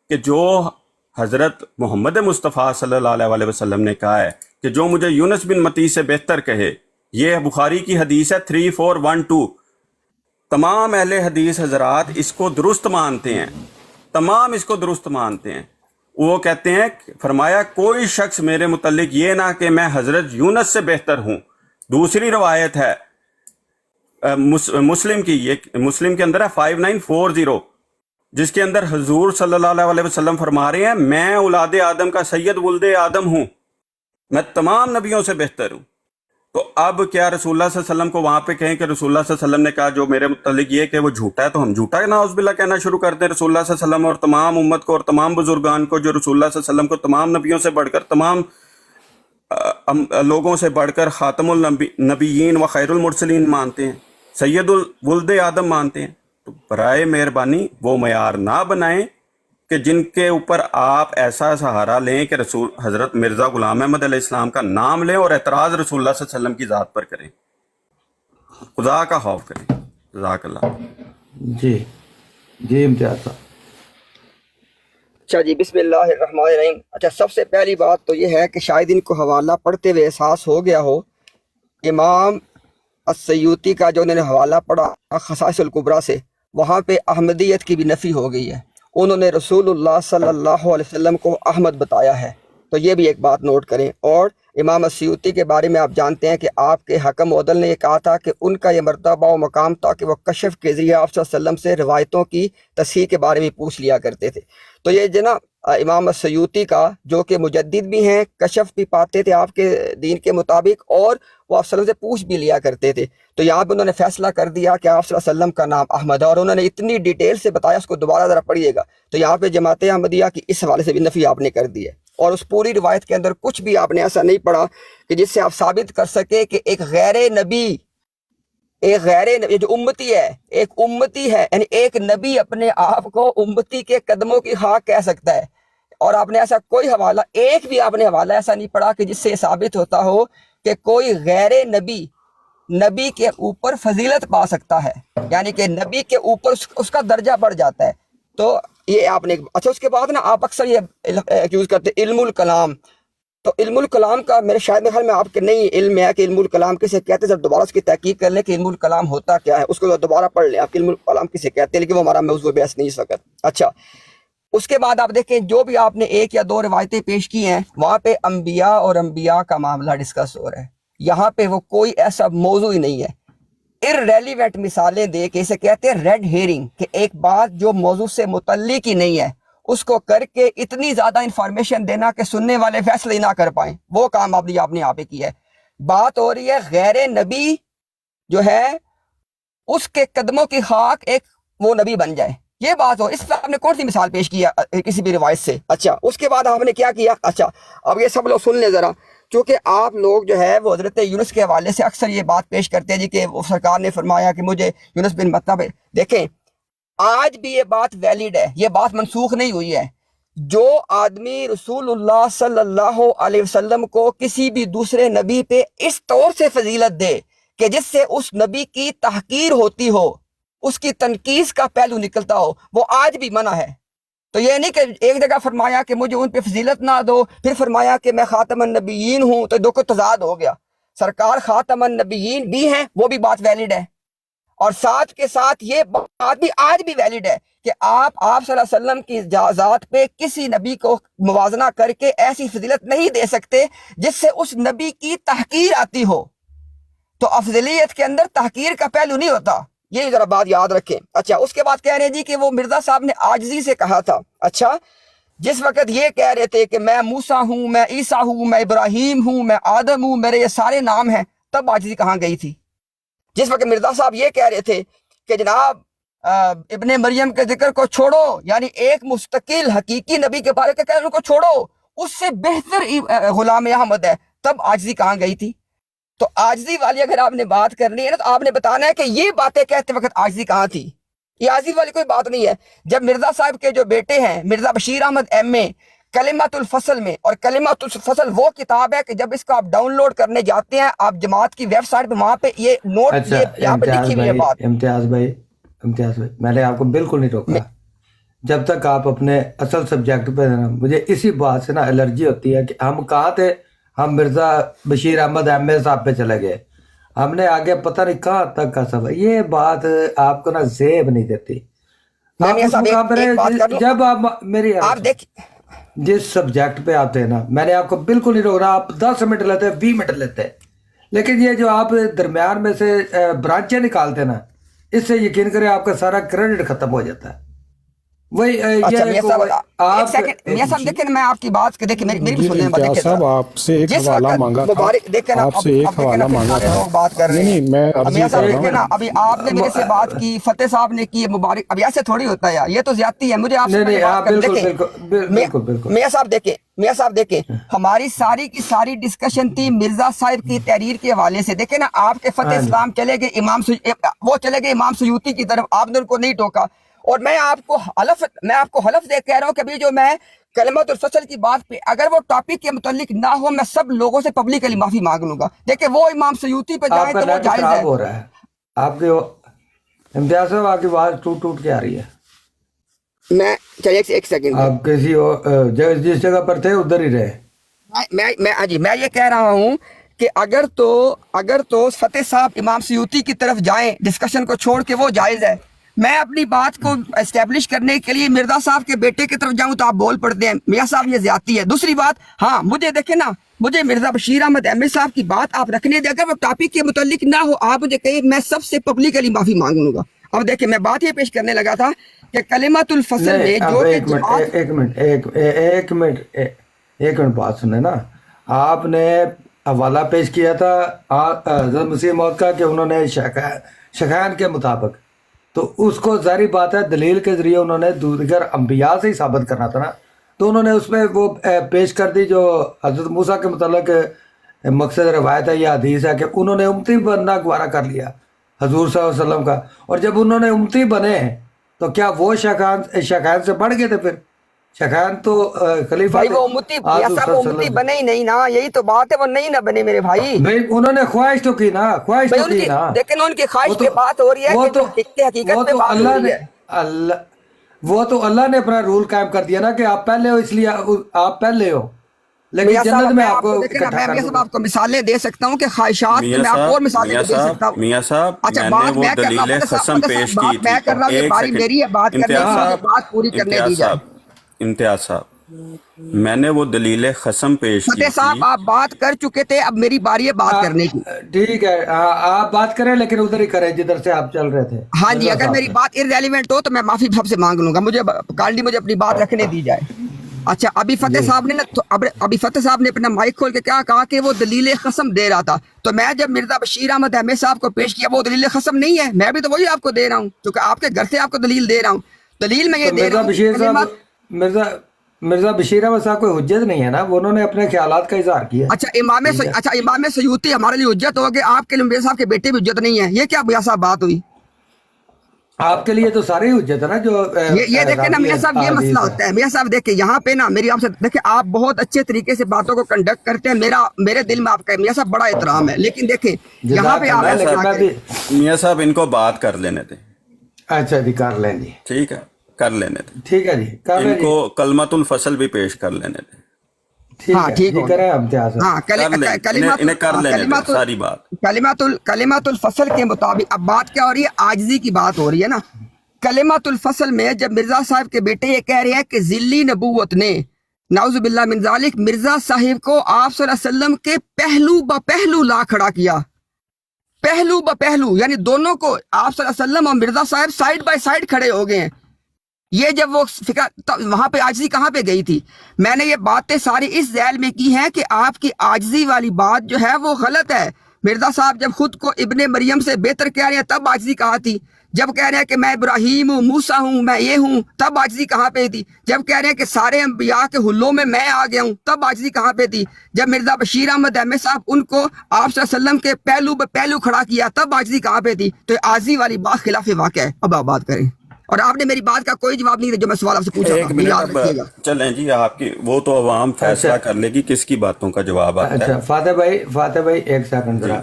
Speaker 2: کہ جو حضرت محمد مصطفیٰ صلی اللہ علیہ وسلم نے کہا ہے کہ جو مجھے یونس بن متی سے بہتر کہے، یہ بخاری کی حدیث ہے 3412۔ تمام اہل حدیث حضرات اس کو درست مانتے ہیں، تمام اس کو درست مانتے ہیں۔ وہ کہتے ہیں، فرمایا کوئی شخص میرے متعلق یہ نہ کہ میں حضرت یونس سے بہتر ہوں۔ دوسری روایت ہے مسلم کی، یہ مسلم کے اندر ہے 5940، جس کے اندر حضور صلی اللہ علیہ وسلم فرما رہے ہیں میں اولاد آدم کا سید ولد آدم ہوں، میں تمام نبیوں سے بہتر ہوں۔ تو اب کیا رسول اللہ صلی اللہ علیہ وسلم کو وہاں پہ کہیں کہ رسول اللہ صلی اللہ علیہ وسلم نے کہا جو میرے متعلق یہ کہ وہ جھوٹا ہے، تو ہم جھوٹا نعوذ باللہ کہنا شروع کر دیں رسول اللہ صلی اللہ علیہ وسلم اور تمام امت کو اور تمام بزرگان کو، جو رسول اللہ صلی اللہ علیہ وسلم کو تمام نبیوں سے بڑھ کر، تمام لوگوں سے بڑھ کر خاتم النبیین و خیر المرسلین مانتے ہیں، سید الولد آدم مانتے ہیں؟ تو برائے مہربانی وہ معیار نہ بنائیں کہ جن کے اوپر آپ ایسا سہارا لیں کہ رسول حضرت مرزا غلام احمد علیہ السلام کا نام لیں اور اعتراض رسول اللہ صلی اللہ علیہ وسلم کی ذات پر کریں۔ خدا کا خوف کریں۔ جزاک اللہ۔
Speaker 3: جی امتیاز صاحب۔
Speaker 1: اچھا جی، بسم اللہ الرحمن الرحیم۔ اچھا، سب سے پہلی بات تو یہ ہے کہ شاید ان کو حوالہ پڑھتے ہوئے احساس ہو گیا ہو، امام السیوطی کا جو انہوں نے حوالہ پڑھا خصائص الکبریٰ سے، وہاں پہ احمدیت کی بھی نفی ہو گئی ہے۔ انہوں نے رسول اللہ صلی اللہ علیہ وسلم کو احمد بتایا ہے، تو یہ بھی ایک بات نوٹ کریں۔ اور امام السیوطی کے بارے میں آپ جانتے ہیں کہ آپ کے حکم عدل نے یہ کہا تھا کہ ان کا یہ مرتبہ و مقام تھا کہ وہ کشف کے ذریعے آپ صلی اللہ علیہ وسلم سے روایتوں کی تصحیح کے بارے میں پوچھ لیا کرتے تھے۔ تو یہ جناب امام السیوطی کا جو کہ مجدد بھی ہیں، کشف بھی پاتے تھے آپ کے دین کے مطابق، اور وہ آپ صلی اللہ علیہ وسلم سے پوچھ بھی لیا کرتے تھے۔ تو یہاں پہ انہوں نے فیصلہ کر دیا کہ آپ صلی اللہ علیہ وسلم کا نام احمد ہے، اور انہوں نے اتنی ڈیٹیل سے بتایا، اس کو دوبارہ ذرا پڑھیے گا۔ تو یہاں پہ جماعت احمدیہ کی اس حوالے سے بھی نفی آپ نے کر دی ہے، اور اس پوری روایت کے اندر کچھ بھی آپ نے ایسا نہیں پڑھا کہ جس سے آپ ثابت کر سکے کہ ایک غیر نبی جو امتی ہے، ایک امتی ہے، یعنی ایک نبی اپنے آپ کو امتی کے قدموں کی خاک کہہ سکتا ہے۔ اور آپ نے ایسا کوئی حوالہ، ایک بھی آپ نے حوالہ ایسا نہیں پڑھا کہ جس سے یہ ثابت ہوتا ہو کہ کوئی غیر نبی کے اوپر فضیلت پا سکتا ہے، یعنی کہ نبی کے اوپر اس کا درجہ بڑھ جاتا ہے۔ تو یہ آپ نے اچھا، اس کے بعد نا آپ اکثر یہ ایکیوز کرتے علم الکلام۔ تو علم الکلام کا میرے شاید میں خیال میں آپ کے نہیں علم ہے کہ علم الکلام کسے کہتے ہیں، جب دوبارہ اس کی تحقیق کر لیں کہ علم الکلام ہوتا کیا ہے، اس کو دوبارہ پڑھ لیں آپ علم الکلام کسے کہتے ہیں، لیکن وہ ہمارا موضوع بحث نہیں اس وقت۔ اچھا، اس کے بعد آپ دیکھیں جو بھی آپ نے ایک یا دو روایتیں پیش کی ہیں، وہاں پہ انبیاء اور انبیاء کا معاملہ ڈسکس ہو رہا ہے، یہاں پہ وہ کوئی ایسا موضوع ہی نہیں ہے۔ irrelevant مثالیں دے کے اسے کہتے ہیں ریڈ ہیرنگ، کہ ایک بات جو موضوع سے متعلق ہی نہیں ہے اس کو کر کے اتنی زیادہ انفارمیشن دینا کہ سننے والے فیصلے ہی نہ کر پائیں، وہ کام آپ نے یہاں پہ کیا ہے۔ بات ہو رہی ہے غیر نبی جو ہے اس کے قدموں کی خاک ایک وہ نبی بن جائے، یہ بات ہو۔ اس پہ آپ نے کون سی مثال پیش کیا کسی بھی روایت سے؟ اچھا، اس کے بعد آپ نے کیا کیا؟ اچھا، اب یہ سب لوگ سن لیں ذرا، کیونکہ آپ لوگ جو ہے وہ حضرت یونس کے حوالے سے اکثر یہ بات پیش کرتے ہیں جی کہ وہ سرکار نے فرمایا کہ مجھے یونس بن متی پہ۔ دیکھیں، آج بھی یہ بات ویلڈ ہے، یہ بات منسوخ نہیں ہوئی ہے۔ جو آدمی رسول اللہ صلی اللہ علیہ وسلم کو کسی بھی دوسرے نبی پہ اس طور سے فضیلت دے کہ جس سے اس نبی کی تحقیر ہوتی ہو، اس کی تنقیص کا پہلو نکلتا ہو، وہ آج بھی منع ہے۔ تو یہ نہیں کہ ایک جگہ فرمایا کہ مجھے ان پہ فضیلت نہ دو، پھر فرمایا کہ میں خاتم النبیین ہوں، تو دو کو تضاد ہو گیا۔ سرکار خاتم النبیین بھی ہیں، وہ بھی بات ویلڈ ہے، اور ساتھ کے ساتھ یہ بات بھی آج بھی ویلڈ ہے کہ آپ صلی اللہ علیہ وسلم کی ذات پہ کسی نبی کو موازنہ کر کے ایسی فضیلت نہیں دے سکتے جس سے اس نبی کی تحقیر آتی ہو۔ تو افضلیت کے اندر تحقیر کا پہلو نہیں ہوتا، یہ ذرا بات یاد رکھیں. اچھا اس کے بعد کہہ رہے ہیں جی کہ وہ مرزا صاحب نے عاجزی سے کہا تھا. اچھا جس وقت یہ کہہ رہے تھے کہ میں موسیٰ ہوں، میں عیسیٰ ہوں، میں ابراہیم ہوں، میں آدم ہوں، میرے یہ سارے نام ہیں، تب عاجزی کہاں گئی تھی؟ جس وقت مرزا صاحب یہ کہہ رہے تھے کہ جناب ابن مریم کے ذکر کو چھوڑو، یعنی ایک مستقل حقیقی نبی کے بارے میں ان کو چھوڑو، اس سے بہتر غلام احمد ہے، تب عاجزی کہاں گئی تھی؟ تو عاجزی والی اگر آپ نے بات کرنی ہے نا تو آپ نے بتانا ہے کہ یہ باتیں کہتے وقت عاجزی کہاں تھی. یہ عاجزی والی کوئی بات نہیں ہے. جب مرزا صاحب کے جو بیٹے ہیں مرزا بشیر احمد ایم اے کلمۃ الفصل میں، اور کلمۃ الفصل وہ کتاب ہے کہ جب اس کو آپ ڈاؤن لوڈ کرنے جاتے ہیں آپ جماعت کی ویب سائٹ پہ، وہاں پہ یہ نوٹ
Speaker 3: اچھا
Speaker 1: یہاں پہ لکھی ہوئی ہے بات.
Speaker 3: امتیاز بھائی میں نے آپ کو بالکل نہیں روکا. جب تک آپ اپنے اصل سبجیکٹ پہ نا، مجھے اسی بات سے نا الرجی ہوتی ہے کہ ہم کہاں تھے، ہم مرزا بشیر احمد ایم اے صاحب پہ چلے گئے، ہم نے آگے پتہ نہیں کہاں تک کا سب. یہ بات آپ کو نا زیب نہیں دیتی. آپ اس مقام پر جب آپ میری
Speaker 1: آپ دیکھیں
Speaker 3: جس سبجیکٹ پہ آتے ہیں نا، میں نے آپ کو بالکل نہیں روک رہا، آپ 10 منٹ لیتے ہیں، 20 منٹ لیتے ہیں، لیکن یہ جو آپ درمیان میں سے برانچیں نکالتے ہیں نا، اس سے یقین کریں آپ کا سارا کریڈٹ ختم ہو جاتا ہے. وہی
Speaker 1: اچھا میاں صاحب
Speaker 3: آپ
Speaker 1: ایک سیکنڈ، میاں صاحب دیکھیں میں آپ کی بات دیکھیں، میری بھی سن لیں.
Speaker 4: امتیاز صاحب آپ سے ایک
Speaker 1: جس
Speaker 4: حوالہ
Speaker 1: وقت
Speaker 4: مانگا تھا،
Speaker 1: مبارک دیکھیں نا،
Speaker 4: آپ سے ایک حوالہ مانگا تھا.
Speaker 1: لوگ بات کر رہے ہیں.
Speaker 4: نہیں میں عرض
Speaker 1: میاں
Speaker 4: ہی
Speaker 1: صاحب
Speaker 4: کر رہا
Speaker 1: دیکھیں نا،
Speaker 4: ہوں.
Speaker 1: ابھی آپ نے میرے سے بات کی، فتح صاحب نے کی، مبارک، ابھی ایسے تھوڑی ہوتا ہے یار، یہ تو زیادتی ہے. مجھے آپ سے
Speaker 3: نہیں
Speaker 1: بات کر
Speaker 3: بالکل
Speaker 1: میاں صاحب دیکھیں ہماری ساری کی ساری ڈسکشن تھی مرزا صاحب کی تحریر کے حوالے سے. دیکھیں نا آپ کے فتح اسلام چلے گئے وہ چلے گئے امام سیوطی کی طرف، آپ نے ان کو نہیں ٹوکا. اور میں آپ کو حلف دے کہہ رہا ہوں کہ ابھی جو میں کلمۃ الفصل کی بات پہ اگر وہ ٹاپک کے متعلق نہ ہو، میں سب لوگوں سے پبلکلی معافی مانگ لوں گا. دیکھیں وہ امام سیوطی پہ جائیں تو وہ جائز ہے.
Speaker 3: ہو رہا ہے آپ کے امتیاز صاحب، آپ کی آواز ٹوٹ کے آ رہی ہے.
Speaker 1: میں چلیے ایک سیکنڈ،
Speaker 3: آپ کسی جس جگہ پر تھے ادھر ہی رہے.
Speaker 1: میں یہ کہہ رہا ہوں کہ اگر تو فتح صاحب امام سیوطی کی طرف جائیں ڈسکشن کو چھوڑ کے، وہ جائز ہے. میں اپنی بات کو اسٹیبلش کرنے کے لیے مرزا صاحب کے بیٹے کی طرف جاؤں تو آپ بول پڑتے ہیں میاں صاحب یہ زیادتی ہے. دوسری بات، ہاں مجھے دیکھیں نا، مجھے مرزا بشیر احمد ایم اے صاحب کی بات آپ رکھنے دیں، اگر وہ ٹاپک کے متعلق نہ ہو آپ مجھے کہیں، میں سب سے پبلکلی معافی مانگ لوں گا. اب دیکھیں میں بات یہ پیش کرنے لگا تھا کہ کلمۃ الفصل میں جو
Speaker 3: ایک منٹ بات سنیں نا. آپ نے حوالہ پیش کیا تھا حضرت مسیح موعود کا کہ انہوں نے شیخین کے مطابق، تو اس کو ظاہری بات ہے دلیل کے ذریعے انہوں نے دیگر انبیاء سے ہی ثابت کرنا تھا نا، تو انہوں نے اس میں وہ پیش کر دی جو حضرت موسیٰ کے متعلق مقصد روایت ہے یا حدیث ہے کہ انہوں نے امتی بننا گوارا کر لیا حضور صلی اللہ علیہ وسلم کا، اور جب انہوں نے امتی بنے تو کیا وہ شیخین سے بڑھ گئے تھے؟ پھر شیخین تو خلیفہ
Speaker 1: بھائی وہ امتی بنے ہی نہیں نا، یہی تو بات ہے، وہ نہیں نہ بنے میرے بھائی.
Speaker 3: انہوں نے خواہش تو کی نا،
Speaker 1: لیکن ان کی خواہش پہ بات ہو رہی ہے کہ حقیقت پہ بات ہو رہی ہے.
Speaker 3: وہ تو اللہ نے اپنا رول قائم کر دیا نا کہ آپ پہلے ہو، اس لیے آپ پہلے ہو، لیکن جنت میں آپ کو
Speaker 1: آپ کو مثالیں دے سکتا ہوں کہ خواہشات میں آپ اور مثالیں دے سکتا ہوں.
Speaker 2: میاں صاحب
Speaker 1: اچھا
Speaker 2: میں نے وہ دلیل قسم پیش کی تھی.
Speaker 1: میں کر رہا ہوں کہ باری میری ہے بات کرنے کی، بات پوری کرنے دی جائے.
Speaker 2: امتیاز صاحب میں نے وہ دلیل قسم پیش کی
Speaker 1: فتح صاحب آپ بات کر چکے تھے، اب میری باری ہے بات کرنے کی.
Speaker 3: ٹھیک ہے آپ بات کریں، لیکن ادھر ہی کریں جدھر سے آپ چل رہے تھے.
Speaker 1: ہاں جی، اگر میری بات ارریلیونٹ ہو تو میں معافی سب سے مانگ لوں گا، مجھے اپنی بات رکھنے دی جائے. اچھا ابھی فتح صاحب نے اپنا مائک کھول کے کیا کہا کہ وہ دلیل قسم دے رہا تھا، تو میں جب مرزا بشیر احمد احمد صاحب کو پیش کیا وہ دلیل قسم نہیں ہے، میں بھی تو وہی آپ کو دے رہا ہوں کیونکہ آپ کے گھر سے آپ کو دلیل دے رہا ہوں. دلیل میں یہ دے رہا ہوں
Speaker 3: مرزا بشیر احمد صاحب کوئی حجت نہیں ہے نا، انہوں نے اپنے خیالات کا اظہار کیا.
Speaker 1: اچھا امام سیوطی ہمارے لیے حجت ہو گئے، آپ کے لیے مرزا صاحب کے بیٹے بھی حجت نہیں ہے، یہ کیا میاں صاحب بات ہوئی؟
Speaker 3: آپ کے لیے تو سارے حجت ہے نا. جو
Speaker 1: یہ دیکھیں نا میاں صاحب، یہ مسئلہ ہوتا ہے میاں صاحب. دیکھیں یہاں پہ نا میری آپ سے دیکھیں، آپ بہت اچھے طریقے سے باتوں کو کنڈکٹ کرتے ہیں، میرے دل میں آپ کا میاں صاحب بڑا احترام ہے، لیکن دیکھیں یہاں پہ آپ
Speaker 2: میاں صاحب ان کو بات کر لینے تھے.
Speaker 3: اچھا جی کر لیں جی،
Speaker 2: ٹھیک ہے کر لینے تھے.
Speaker 3: ٹھیک ہے جی،
Speaker 2: ان کو کلمۃ الفصل بھی پیش کر لینے تھے.
Speaker 1: ہاں ٹھیک
Speaker 3: ہے امتیاز.
Speaker 1: ہاں
Speaker 2: انہیں کر لینے تھے ساری بات.
Speaker 1: کلمۃ الفصل کے مطابق اب بات کیا ہو رہی ہے؟ عاجزی کی بات ہو رہی ہے نا. کلمۃ الفصل میں جب مرزا صاحب کے بیٹے یہ کہہ رہے ہیں کہ ذلی نبوت نے نعوذ باللہ من ذالک مرزا صاحب کو آپ صلی اللہ علیہ وسلم کے پہلو لا کھڑا کیا، پہلو ب پہلو، یعنی دونوں کو آپ صلی اللہ علیہ وسلم اور مرزا صاحب سائڈ بائی سائڈ کھڑے ہو گئے ہیں. یہ جب وہ فکر وہاں پہ عاجزی کہاں پہ گئی تھی؟ میں نے یہ باتیں ساری اس ذیل میں کی ہیں کہ آپ کی عاجزی والی بات جو ہے وہ غلط ہے. مرزا صاحب جب خود کو ابن مریم سے بہتر کہہ رہے ہیں تب عاجزی کہاں تھی؟ جب کہہ رہے ہیں کہ میں ابراہیم ہوں، موسیٰ ہوں، میں یہ ہوں، تب عاجزی کہاں پہ تھی؟ جب کہہ رہے ہیں کہ سارے انبیاء کے حلوں میں آ گیا ہوں، تب عاجزی کہاں پہ تھی؟ جب مرزا بشیر احمد احمد صاحب ان کو آپ صلی اللہ علیہ وسلم کے پہلو بہ پہلو کھڑا کیا تب عاجزی کہاں پہ تھی؟ تو یہ عاجزی والی بات خلاف واقع ہے. اب آپ بات کریں. اور آپ نے میری بات کا کوئی جواب نہیں دیا جو میں سوال آپ سے پوچھا
Speaker 2: ایک
Speaker 1: تھا،
Speaker 2: منٹ.
Speaker 1: یاد
Speaker 2: اب
Speaker 1: رکھیے گا.
Speaker 2: چلیں جی، آپ کی وہ تو عوام فیصلہ
Speaker 3: اچھا
Speaker 2: کر لے گی کس کی باتوں کا جواب آتا ہے.
Speaker 3: اچھا فاتح بھائی ایک سیکنڈ ذرا.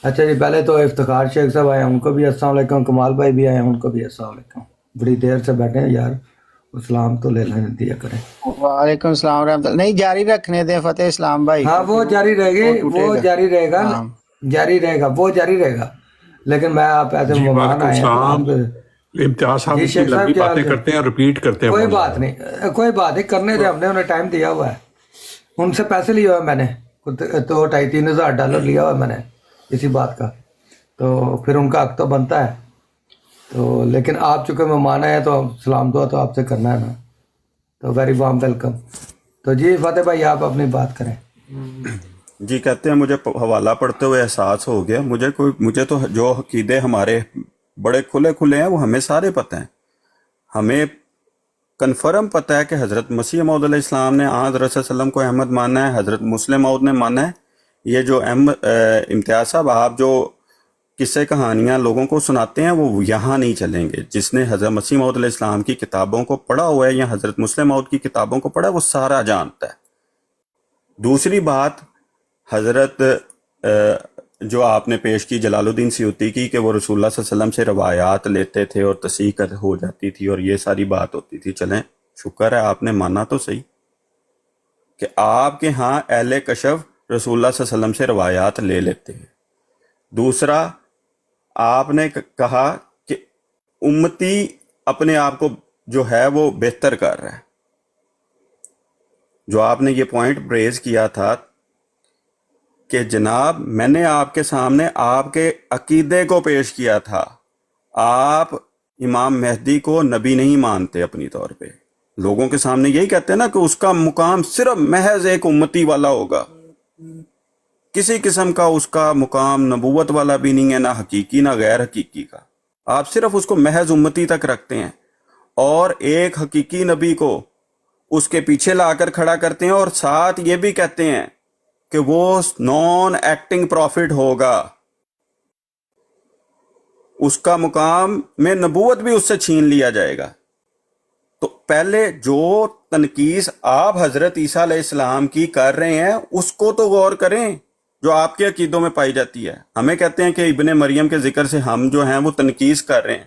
Speaker 3: اچھا جی، پہلے تو افتخار شیخ صاحب آئے ہیں، ان کو بھی السلام علیکم. کمال بھائی بھی آئے ہیں، ان کو بھی السلام علیکم. بڑی دیر سے بیٹھے ہیں یار، اسلام تو لے لینے دیا کریں.
Speaker 5: وعلیکم السلام ورحمۃ اللہ. نہیں، جاری رکھنے دیں فتح اسلام بھائی.
Speaker 3: ہاں وہ جاری رہے گی، وہ جاری رہے گا،
Speaker 5: ہاں.
Speaker 3: جاری رہے گا، وہ جاری رہے گا. لیکن میں آپ ایسے
Speaker 6: جی
Speaker 3: مہمان
Speaker 6: وعلیکم
Speaker 3: آئے ہیں تو
Speaker 6: السلام.
Speaker 3: ہم
Speaker 6: امتیاز صاحب
Speaker 3: جی
Speaker 6: اتنی
Speaker 3: شیخ صاحب
Speaker 6: لمبی
Speaker 3: کیا حال
Speaker 6: باتیں
Speaker 3: ہے؟
Speaker 6: کرتے ہیں، ریپیٹ کرتے ہیں.
Speaker 3: کوئی
Speaker 6: مولانا
Speaker 3: بات نہیں، کوئی بات نہیں، کرنے دیں. ہم نے انہیں ٹائم دیا ہوا ہے. ان سے پیسے لیا ہوا ہے میں نے، تو 2,500-3,000 ڈالر لیا ہوا ہے میں نے اسی بات کا. تو پھر ان کا حق تو بنتا ہے. تو لیکن آپ چونکہ مہمان آئے ہیں تو سلام دعا تو آپ سے کرنا ہے نا. تو ویری وارم ویلکم. تو جی فاتح بھائی آپ اپنی بات کریں.
Speaker 2: جی کہتے ہیں مجھے حوالہ پڑھتے ہوئے احساس ہو گیا، مجھے تو جو عقیدے ہمارے بڑے کھلے ہیں وہ ہمیں سارے پتہ ہیں. ہمیں کنفرم پتہ ہے کہ حضرت مسیح موعود علیہ السلام نے حضرت صلی اللہ علیہ وسلم کو احمد مانا ہے، حضرت مسلم موعود نے مانا ہے. یہ جو امتیاز صاحب آپ جو قصے کہانیاں لوگوں کو سناتے ہیں وہ یہاں نہیں چلیں گے. جس نے حضرت مسیح موعود علیہ السلام کی کتابوں کو پڑھا ہوا ہے یا حضرت مسلم موعود کی کتابوں کو پڑھا ہے وہ سارا جانتا ہے. دوسری بات، حضرت جو آپ نے پیش کی جلال الدین سیوطی کی کہ وہ رسول اللہ صلی اللہ علیہ وسلم سے روایات لیتے تھے اور تصحیح ہو جاتی تھی اور یہ ساری بات ہوتی تھی. چلیں شکر ہے آپ نے مانا تو صحیح کہ آپ کے ہاں اہل کشف رسول اللہ صلی اللہ علیہ وسلم سے روایات لے لیتے ہیں. دوسرا، آپ نے کہا کہ امتی اپنے آپ کو جو ہے وہ بہتر کر رہا ہے. جو آپ نے یہ پوائنٹ ریز کیا تھا کہ جناب میں نے آپ کے سامنے آپ کے عقیدے کو پیش کیا تھا. آپ امام مہدی کو نبی نہیں مانتے اپنی طور پہ. لوگوں کے سامنے یہی کہتے ہیں نا کہ اس کا مقام صرف محض ایک امتی والا ہوگا، کسی قسم کا اس کا مقام نبوت والا بھی نہیں ہے، نہ حقیقی نہ غیر حقیقی کا. آپ صرف اس کو محض امتی تک رکھتے ہیں اور ایک حقیقی نبی کو اس کے پیچھے لا کر کھڑا کرتے ہیں اور ساتھ یہ بھی کہتے ہیں کہ وہ نان ایکٹنگ پروفٹ ہوگا، اس کا مقام میں نبوت بھی اس سے چھین لیا جائے گا. تو پہلے جو تنقیص آپ حضرت عیسیٰ علیہ السلام کی کر رہے ہیں اس کو تو غور کریں جو آپ کے عقیدوں میں پائی جاتی ہے. ہمیں کہتے ہیں کہ ابن مریم کے ذکر سے ہم جو ہیں وہ تنقیص کر رہے ہیں.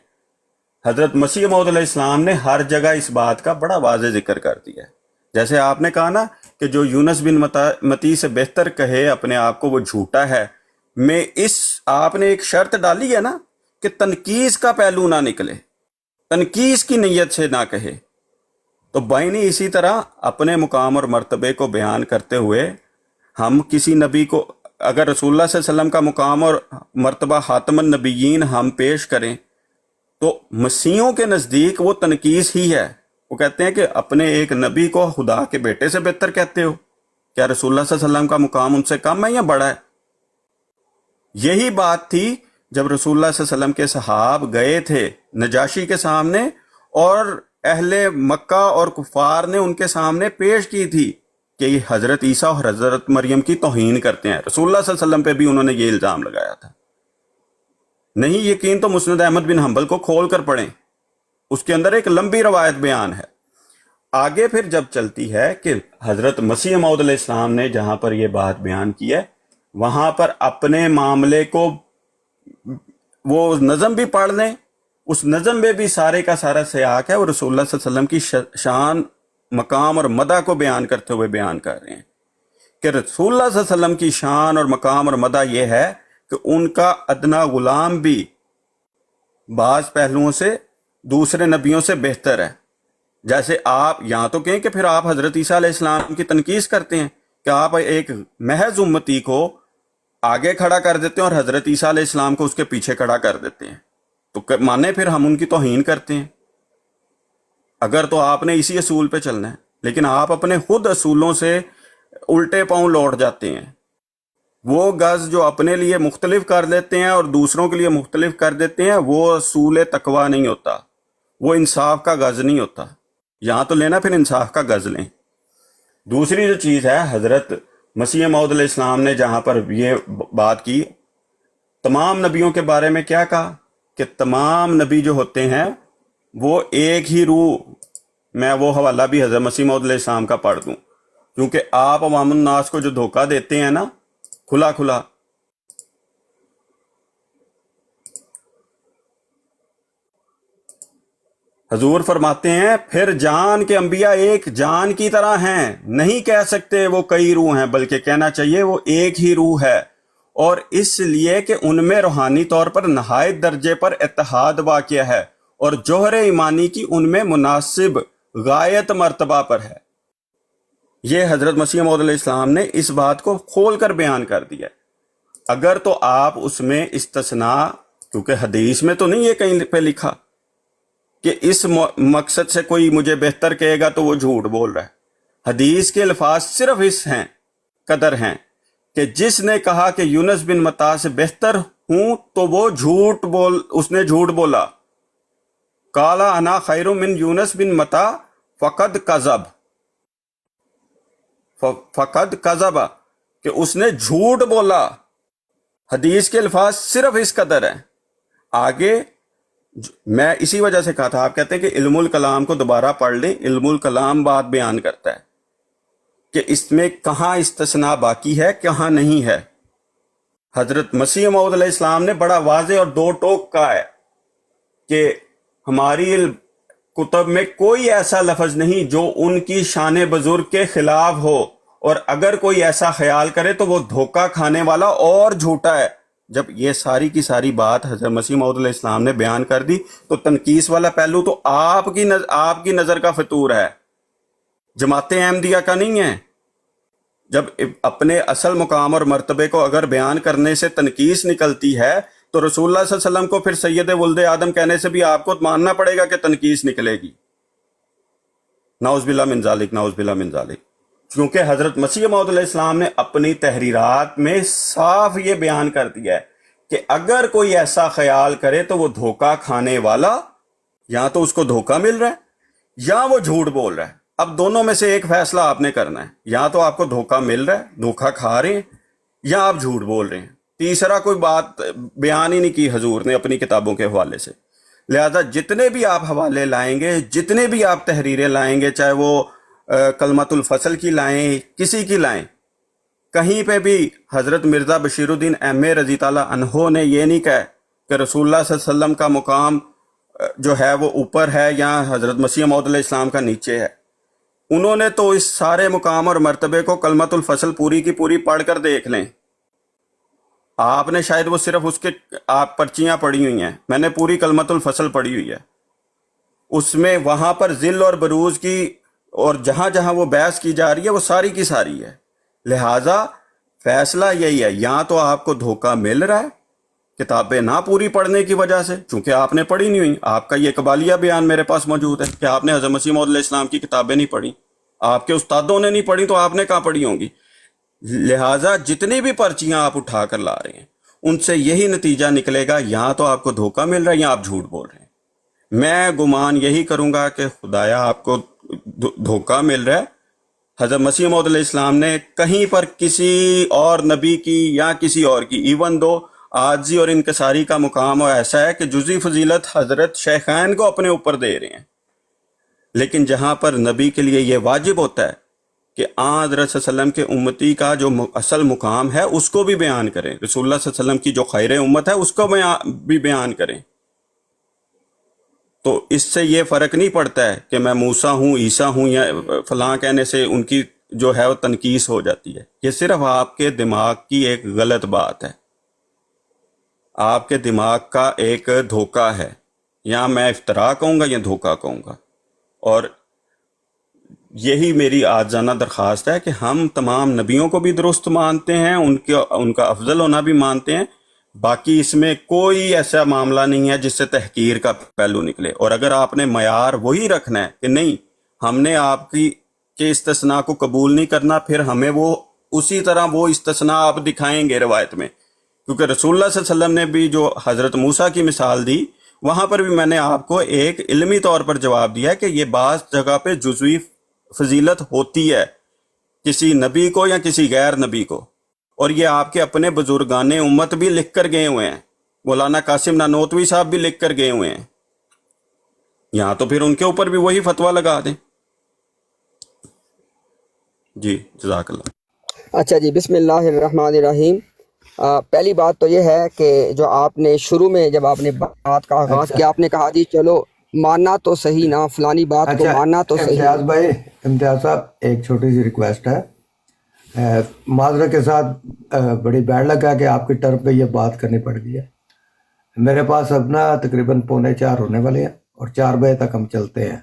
Speaker 2: حضرت مسیح موعود علیہ السلام نے ہر جگہ اس بات کا بڑا واضح ذکر کر دیا ہے. جیسے آپ نے کہا نا کہ جو یونس بن متی سے بہتر کہے اپنے آپ کو وہ جھوٹا ہے. میں آپ نے ایک شرط ڈالی ہے نا کہ تنقیص کا پہلو نہ نکلے، تنقیص کی نیت سے نہ کہے. تو بائنی اسی طرح اپنے مقام اور مرتبے کو بیان کرتے ہوئے ہم کسی نبی کو اگر رسول اللہ صلی اللہ علیہ وسلم کا مقام اور مرتبہ خاتم النبیین ہم پیش کریں تو مسیحوں کے نزدیک وہ تنقیص ہی ہے. وہ کہتے ہیں کہ اپنے ایک نبی کو خدا کے بیٹے سے بہتر کہتے ہو. کیا رسول اللہ صلی اللہ علیہ وسلم کا مقام ان سے کم ہے یا بڑا ہے؟ یہی بات تھی جب رسول اللہ صلی اللہ علیہ وسلم کے صحاب گئے تھے نجاشی کے سامنے اور اہل مکہ اور کفار نے ان کے سامنے پیش کی تھی کہ یہ حضرت عیسیٰ اور حضرت مریم کی توہین کرتے ہیں. رسول اللہ صلی اللہ علیہ وسلم پہ بھی انہوں نے یہ الزام لگایا تھا. نہیں یقین تو مسند احمد بن حنبل کو کھول کر پڑھیں، اس کے اندر ایک لمبی روایت بیان ہے. آگے پھر جب چلتی ہے کہ حضرت مسیح موعود علیہ السلام نے جہاں پر یہ بات بیان کی ہے وہاں پر اپنے معاملے کو وہ نظم بھی پڑھ لیں، اس نظم میں بھی سارے کا سارا سیاق ہے. وہ رسول اللہ صلی اللہ علیہ وسلم کی شان، مقام اور مدح کو بیان کرتے ہوئے بیان کر رہے ہیں کہ رسول اللہ صلی اللہ علیہ وسلم کی شان اور مقام اور مدح یہ ہے کہ ان کا ادنا غلام بھی بعض پہلوؤں سے دوسرے نبیوں سے بہتر ہے. جیسے آپ یہاں تو کہیں کہ پھر آپ حضرت عیسیٰ علیہ السلام کی تنقیص کرتے ہیں کہ آپ ایک محض امتی کو آگے کھڑا کر دیتے ہیں اور حضرت عیسیٰ علیہ السلام کو اس کے پیچھے کھڑا کر دیتے ہیں، تو مانے پھر ہم ان کی توہین کرتے ہیں؟ اگر تو آپ نے اسی اصول پہ چلنا ہے، لیکن آپ اپنے خود اصولوں سے الٹے پاؤں لوٹ جاتے ہیں۔ وہ گز جو اپنے لیے مختلف کر دیتے ہیں اور دوسروں کے لیے مختلف کر دیتے ہیں، وہ اصول تقویٰ نہیں ہوتا، وہ انصاف کا گز نہیں ہوتا۔ یہاں تو لینا پھر انصاف کا گز لیں۔ دوسری جو چیز ہے، حضرت مسیح موعود علیہ السلام نے جہاں پر یہ بات کی، تمام نبیوں کے بارے میں کیا کہا کہ تمام نبی جو ہوتے ہیں وہ ایک ہی روح، میں وہ حوالہ بھی حضرت مسیح موعود علیہ السلام کا پڑھ دوں، کیونکہ آپ عوام الناس کو جو دھوکہ دیتے ہیں نا کھلا کھلا، حضور فرماتے ہیں پھر جان کے انبیاء ایک جان کی طرح ہیں، نہیں کہہ سکتے وہ کئی روح ہیں، بلکہ کہنا چاہیے وہ ایک ہی روح ہے، اور اس لیے کہ ان میں روحانی طور پر نہایت درجے پر اتحاد واقع ہے اور جوہر ایمانی کی ان میں مناسب غایت مرتبہ پر ہے۔ یہ حضرت مسیح موعود علیہ السلام نے اس بات کو کھول کر بیان کر دیا ہے۔ اگر تو آپ اس میں استثناء، کیونکہ حدیث میں تو نہیں یہ کہیں پہ لکھا کہ اس مقصد سے کوئی مجھے بہتر کہے گا تو وہ جھوٹ بول رہا ہے، حدیث کے الفاظ صرف اس ہیں قدر ہیں کہ جس نے کہا کہ یونس بن متا سے بہتر ہوں تو وہ اس نے جھوٹ بولا، قالا انا خیر من یونس بن متا فقد کذب کہ اس نے جھوٹ بولا۔ حدیث کے الفاظ صرف اس قدر ہیں۔ آگے میں اسی وجہ سے کہا تھا، آپ کہتے ہیں کہ علم الکلام کو دوبارہ پڑھ لیں، علم الکلام بات بیان کرتا ہے کہ اس میں کہاں استثناء باقی ہے کہاں نہیں ہے۔ حضرت مسیح موعود علیہ السلام نے بڑا واضح اور دو ٹوک کہا ہے کہ ہماری کتب میں کوئی ایسا لفظ نہیں جو ان کی شان بزرگ کے خلاف ہو، اور اگر کوئی ایسا خیال کرے تو وہ دھوکہ کھانے والا اور جھوٹا ہے۔ جب یہ ساری کی ساری بات حضرت مسیح موعود علیہ السلام نے بیان کر دی تو تنقیس والا پہلو تو آپ کی نظر کا فطور ہے، جماعت احمدیہ کا نہیں ہے۔ جب اپنے اصل مقام اور مرتبے کو اگر بیان کرنے سے تنقیس نکلتی ہے تو رسول اللہ صلی اللہ علیہ وسلم کو پھر سید ولد آدم کہنے سے بھی آپ کو ماننا پڑے گا کہ تنقیس نکلے گی۔ نعوذ باللہ من ذالک، نعوذ باللہ من ذالک۔ کیونکہ حضرت مسیح موعود علیہ السلام نے اپنی تحریرات میں صاف یہ بیان کر دیا ہے کہ اگر کوئی ایسا خیال کرے تو وہ دھوکہ کھانے والا، یا تو اس کو دھوکہ مل رہا ہے یا وہ جھوٹ بول رہا ہے۔ اب دونوں میں سے ایک فیصلہ آپ نے کرنا ہے، یا تو آپ کو دھوکہ مل رہا ہے، دھوکہ کھا رہے ہیں، یا آپ جھوٹ بول رہے ہیں۔ تیسرا کوئی بات بیان ہی نہیں کی حضور نے اپنی کتابوں کے حوالے سے۔ لہذا جتنے بھی آپ حوالے لائیں گے، جتنے بھی آپ تحریریں لائیں گے، چاہے وہ کلمۃ الفصل کی لائیں، کسی کی لائیں، کہیں پہ بھی حضرت مرزا بشیر الدین احمد رضی تعالیٰ عنہ نے یہ نہیں کہا کہ رسول اللہ صلی اللہ علیہ وسلم کا مقام جو ہے وہ اوپر ہے یا حضرت مسیح موعود علیہ السلام کا نیچے ہے۔ انہوں نے تو اس سارے مقام اور مرتبے کو کلمۃ الفصل پوری کی پوری پڑھ کر دیکھ لیں۔ آپ نے شاید وہ صرف اس کے آپ پرچیاں پڑھی ہوئی ہیں، میں نے پوری کلمۃ الفصل پڑھی ہوئی ہے۔ اس میں وہاں پر ذل اور بروز کی اور جہاں جہاں وہ بحث کی جا رہی ہے وہ ساری کی ساری ہے۔ لہٰذا فیصلہ یہی ہے، یا تو آپ کو دھوکہ مل رہا ہے کتابیں نہ پوری پڑھنے کی وجہ سے، چونکہ آپ نے پڑھی نہیں ہوئی۔ آپ کا یہ قبالیہ بیان میرے پاس موجود ہے کہ آپ نے حضرت مسیح موعود علیہ السلام کی کتابیں نہیں پڑھی، آپ کے استادوں نے نہیں پڑھی، تو آپ نے کہاں پڑھی ہوں گی؟ لہٰذا جتنی بھی پرچیاں آپ اٹھا کر لا رہے ہیں ان سے یہی نتیجہ نکلے گا، یا تو آپ کو دھوکہ مل رہا ہے یا آپ جھوٹ بول رہے ہیں۔ میں گمان یہی کروں گا کہ خدایا آپ کو دھوکہ مل رہا ہے۔ حضرت مسیح موعود علیہ السلام نے کہیں پر کسی اور نبی کی یا کسی اور کی، ایون دو عاجزی اور انکساری کا مقام ایسا ہے کہ جزئی فضیلت حضرت شیخین کو اپنے اوپر دے رہے ہیں، لیکن جہاں پر نبی کے لیے یہ واجب ہوتا ہے کہ حضرت صلی اللہ علیہ وسلم کے امتی کا جو اصل مقام ہے اس کو بھی بیان کریں، رسول اللہ صلی اللہ علیہ وسلم کی جو خیر امت ہے اس کو بھی بیان کریں، تو اس سے یہ فرق نہیں پڑتا ہے کہ میں موسیٰ ہوں، عیسیٰ ہوں، یا فلاں کہنے سے ان کی جو ہے وہ تنقیس ہو جاتی ہے۔ یہ صرف آپ کے دماغ کی ایک غلط بات ہے، آپ کے دماغ کا ایک دھوکہ ہے، یا میں افتراء کہوں گا یا دھوکہ کہوں گا۔ اور یہی میری آجزانہ درخواست ہے کہ ہم تمام نبیوں کو بھی درست مانتے ہیں، ان کا افضل ہونا بھی مانتے ہیں، باقی اس میں کوئی ایسا معاملہ نہیں ہے جس سے تحقیر کا پہلو نکلے۔ اور اگر آپ نے معیار وہی رکھنا ہے کہ نہیں ہم نے آپ کی کے استثناء کو قبول نہیں کرنا، پھر ہمیں وہ اسی طرح وہ استثناء آپ دکھائیں گے روایت میں، کیونکہ رسول اللہ صلی اللہ علیہ وسلم نے بھی جو حضرت موسیٰ کی مثال دی وہاں پر بھی میں نے آپ کو ایک علمی طور پر جواب دیا ہے کہ یہ بعض جگہ پہ جزوی فضیلت ہوتی ہے کسی نبی کو یا کسی غیر نبی کو، اور یہ آپ کے اپنے بزرگان امت بھی لکھ کر گئے ہوئے ہیں، مولانا قاسم نانوتوی صاحب بھی لکھ کر گئے ہوئے ہیں، یہاں تو پھر ان کے اوپر بھی وہی فتویٰ لگا دیں۔ جی جزاک اللہ۔
Speaker 1: اچھا جی، بسم اللہ الرحمن الرحیم۔ پہلی بات تو یہ ہے کہ جو آپ نے شروع میں جب آپ نے بات کا آغاز کیا، آپ نے کہا جی چلو ماننا تو صحیح نا، فلانی بات کو ماننا تو صحیح۔
Speaker 3: امتیاز بھائی، امتیاز صاحب ایک چھوٹی سی ریکویسٹ ہے، معذرت کے ساتھ بڑی بیڈ لگا کہ آپ کی ٹرم پہ یہ بات کرنی پڑ گئی ہے۔ میرے پاس اب نا تقریباً 3:45 ہونے والے ہیں اور 4 بجے تک ہم چلتے ہیں،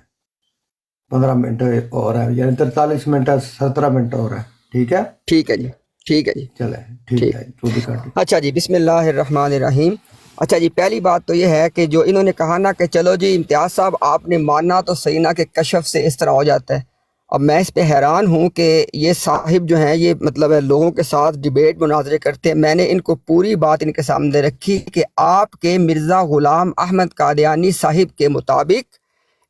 Speaker 3: 15 منٹ اور ہے، یعنی 43 منٹ 17 منٹ اور ہے، ٹھیک ہے؟
Speaker 1: ٹھیک ہے جی، ٹھیک ہے جی،
Speaker 3: چلیں ٹھیک ہے، چھوٹی کاٹی۔
Speaker 1: اچھا جی، بسم اللہ الرحمن الرحیم۔ اچھا جی، پہلی بات تو یہ ہے کہ جو انہوں نے کہا نا کہ چلو جی امتیاز صاحب آپ نے ماننا تو صحیح نا کہ کشف سے اس طرح ہو جاتا ہے، اب میں اس پہ حیران ہوں کہ یہ صاحب جو ہیں یہ مطلب ہے لوگوں کے ساتھ ڈیبیٹ مناظرے کرتے ہیں۔ میں نے ان کو پوری بات ان کے سامنے رکھی کہ آپ کے مرزا غلام احمد قادیانی صاحب کے مطابق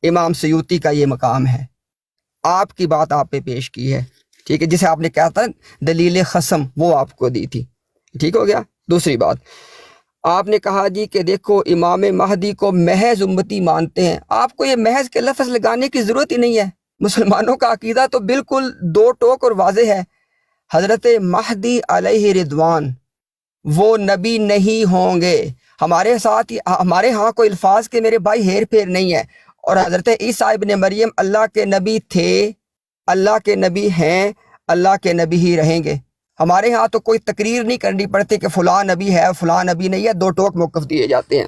Speaker 1: امام سیوطی کا یہ مقام ہے، آپ کی بات آپ پہ پیش کی ہے، ٹھیک ہے، جسے آپ نے کہا تھا دلیل خصم وہ آپ کو دی تھی، ٹھیک ہو گیا۔ دوسری بات آپ نے کہا جی کہ دیکھو امام مہدی کو محض امتی مانتے ہیں، آپ کو یہ محض کے لفظ لگانے کی ضرورت ہی نہیں ہے، مسلمانوں کا عقیدہ تو بالکل دو ٹوک اور واضح ہے، حضرت مہدی علیہ رضوان وہ نبی نہیں ہوں گے، ہمارے ساتھ ہمارے ہاں کوئی الفاظ کے میرے بھائی ہیر پھیر نہیں ہے، اور حضرت عیسیٰ ابن مریم اللہ کے نبی تھے، اللہ کے نبی ہیں، اللہ کے نبی ہی رہیں گے، ہمارے ہاں تو کوئی تقریر نہیں کرنی پڑتی کہ فلاں نبی ہے فلاں نبی نہیں ہے، دو ٹوک موقف دیے جاتے ہیں۔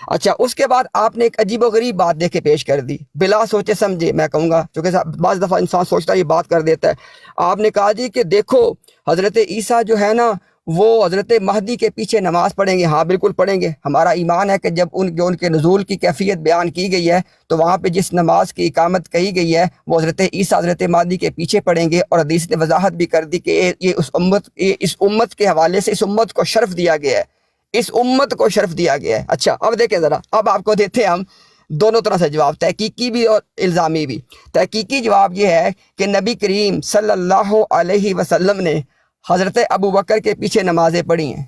Speaker 1: اچھا، اس کے بعد آپ نے ایک عجیب و غریب بات دیکھ کے پیش کر دی بلا سوچے سمجھے، میں کہوں گا چونکہ بعض دفعہ انسان سوچتا ہے یہ بات کر دیتا ہے۔ آپ نے کہا جی کہ دیکھو حضرت عیسیٰ جو ہے نا وہ حضرت مہدی کے پیچھے نماز پڑھیں گے، ہاں بالکل پڑھیں گے، ہمارا ایمان ہے کہ جب ان کے نزول کی کیفیت بیان کی گئی ہے تو وہاں پہ جس نماز کی اقامت کہی گئی ہے وہ حضرت عیسیٰ حضرت مہدی کے پیچھے پڑھیں گے، اور حدیث نے وضاحت بھی کر دی کہ یہ اس امت کے حوالے سے اس امت کو شرف دیا گیا ہے، اس امت کو شرف دیا گیا ہے۔ اچھا اب دیکھیں ذرا، اب آپ کو دیتے ہیں ہم دونوں طرح سے جواب، تحقیقی بھی اور الزامی بھی۔ تحقیقی جواب یہ ہے کہ نبی کریم صلی اللہ علیہ وسلم نے حضرت ابو بکر کے پیچھے نمازیں پڑھی ہیں۔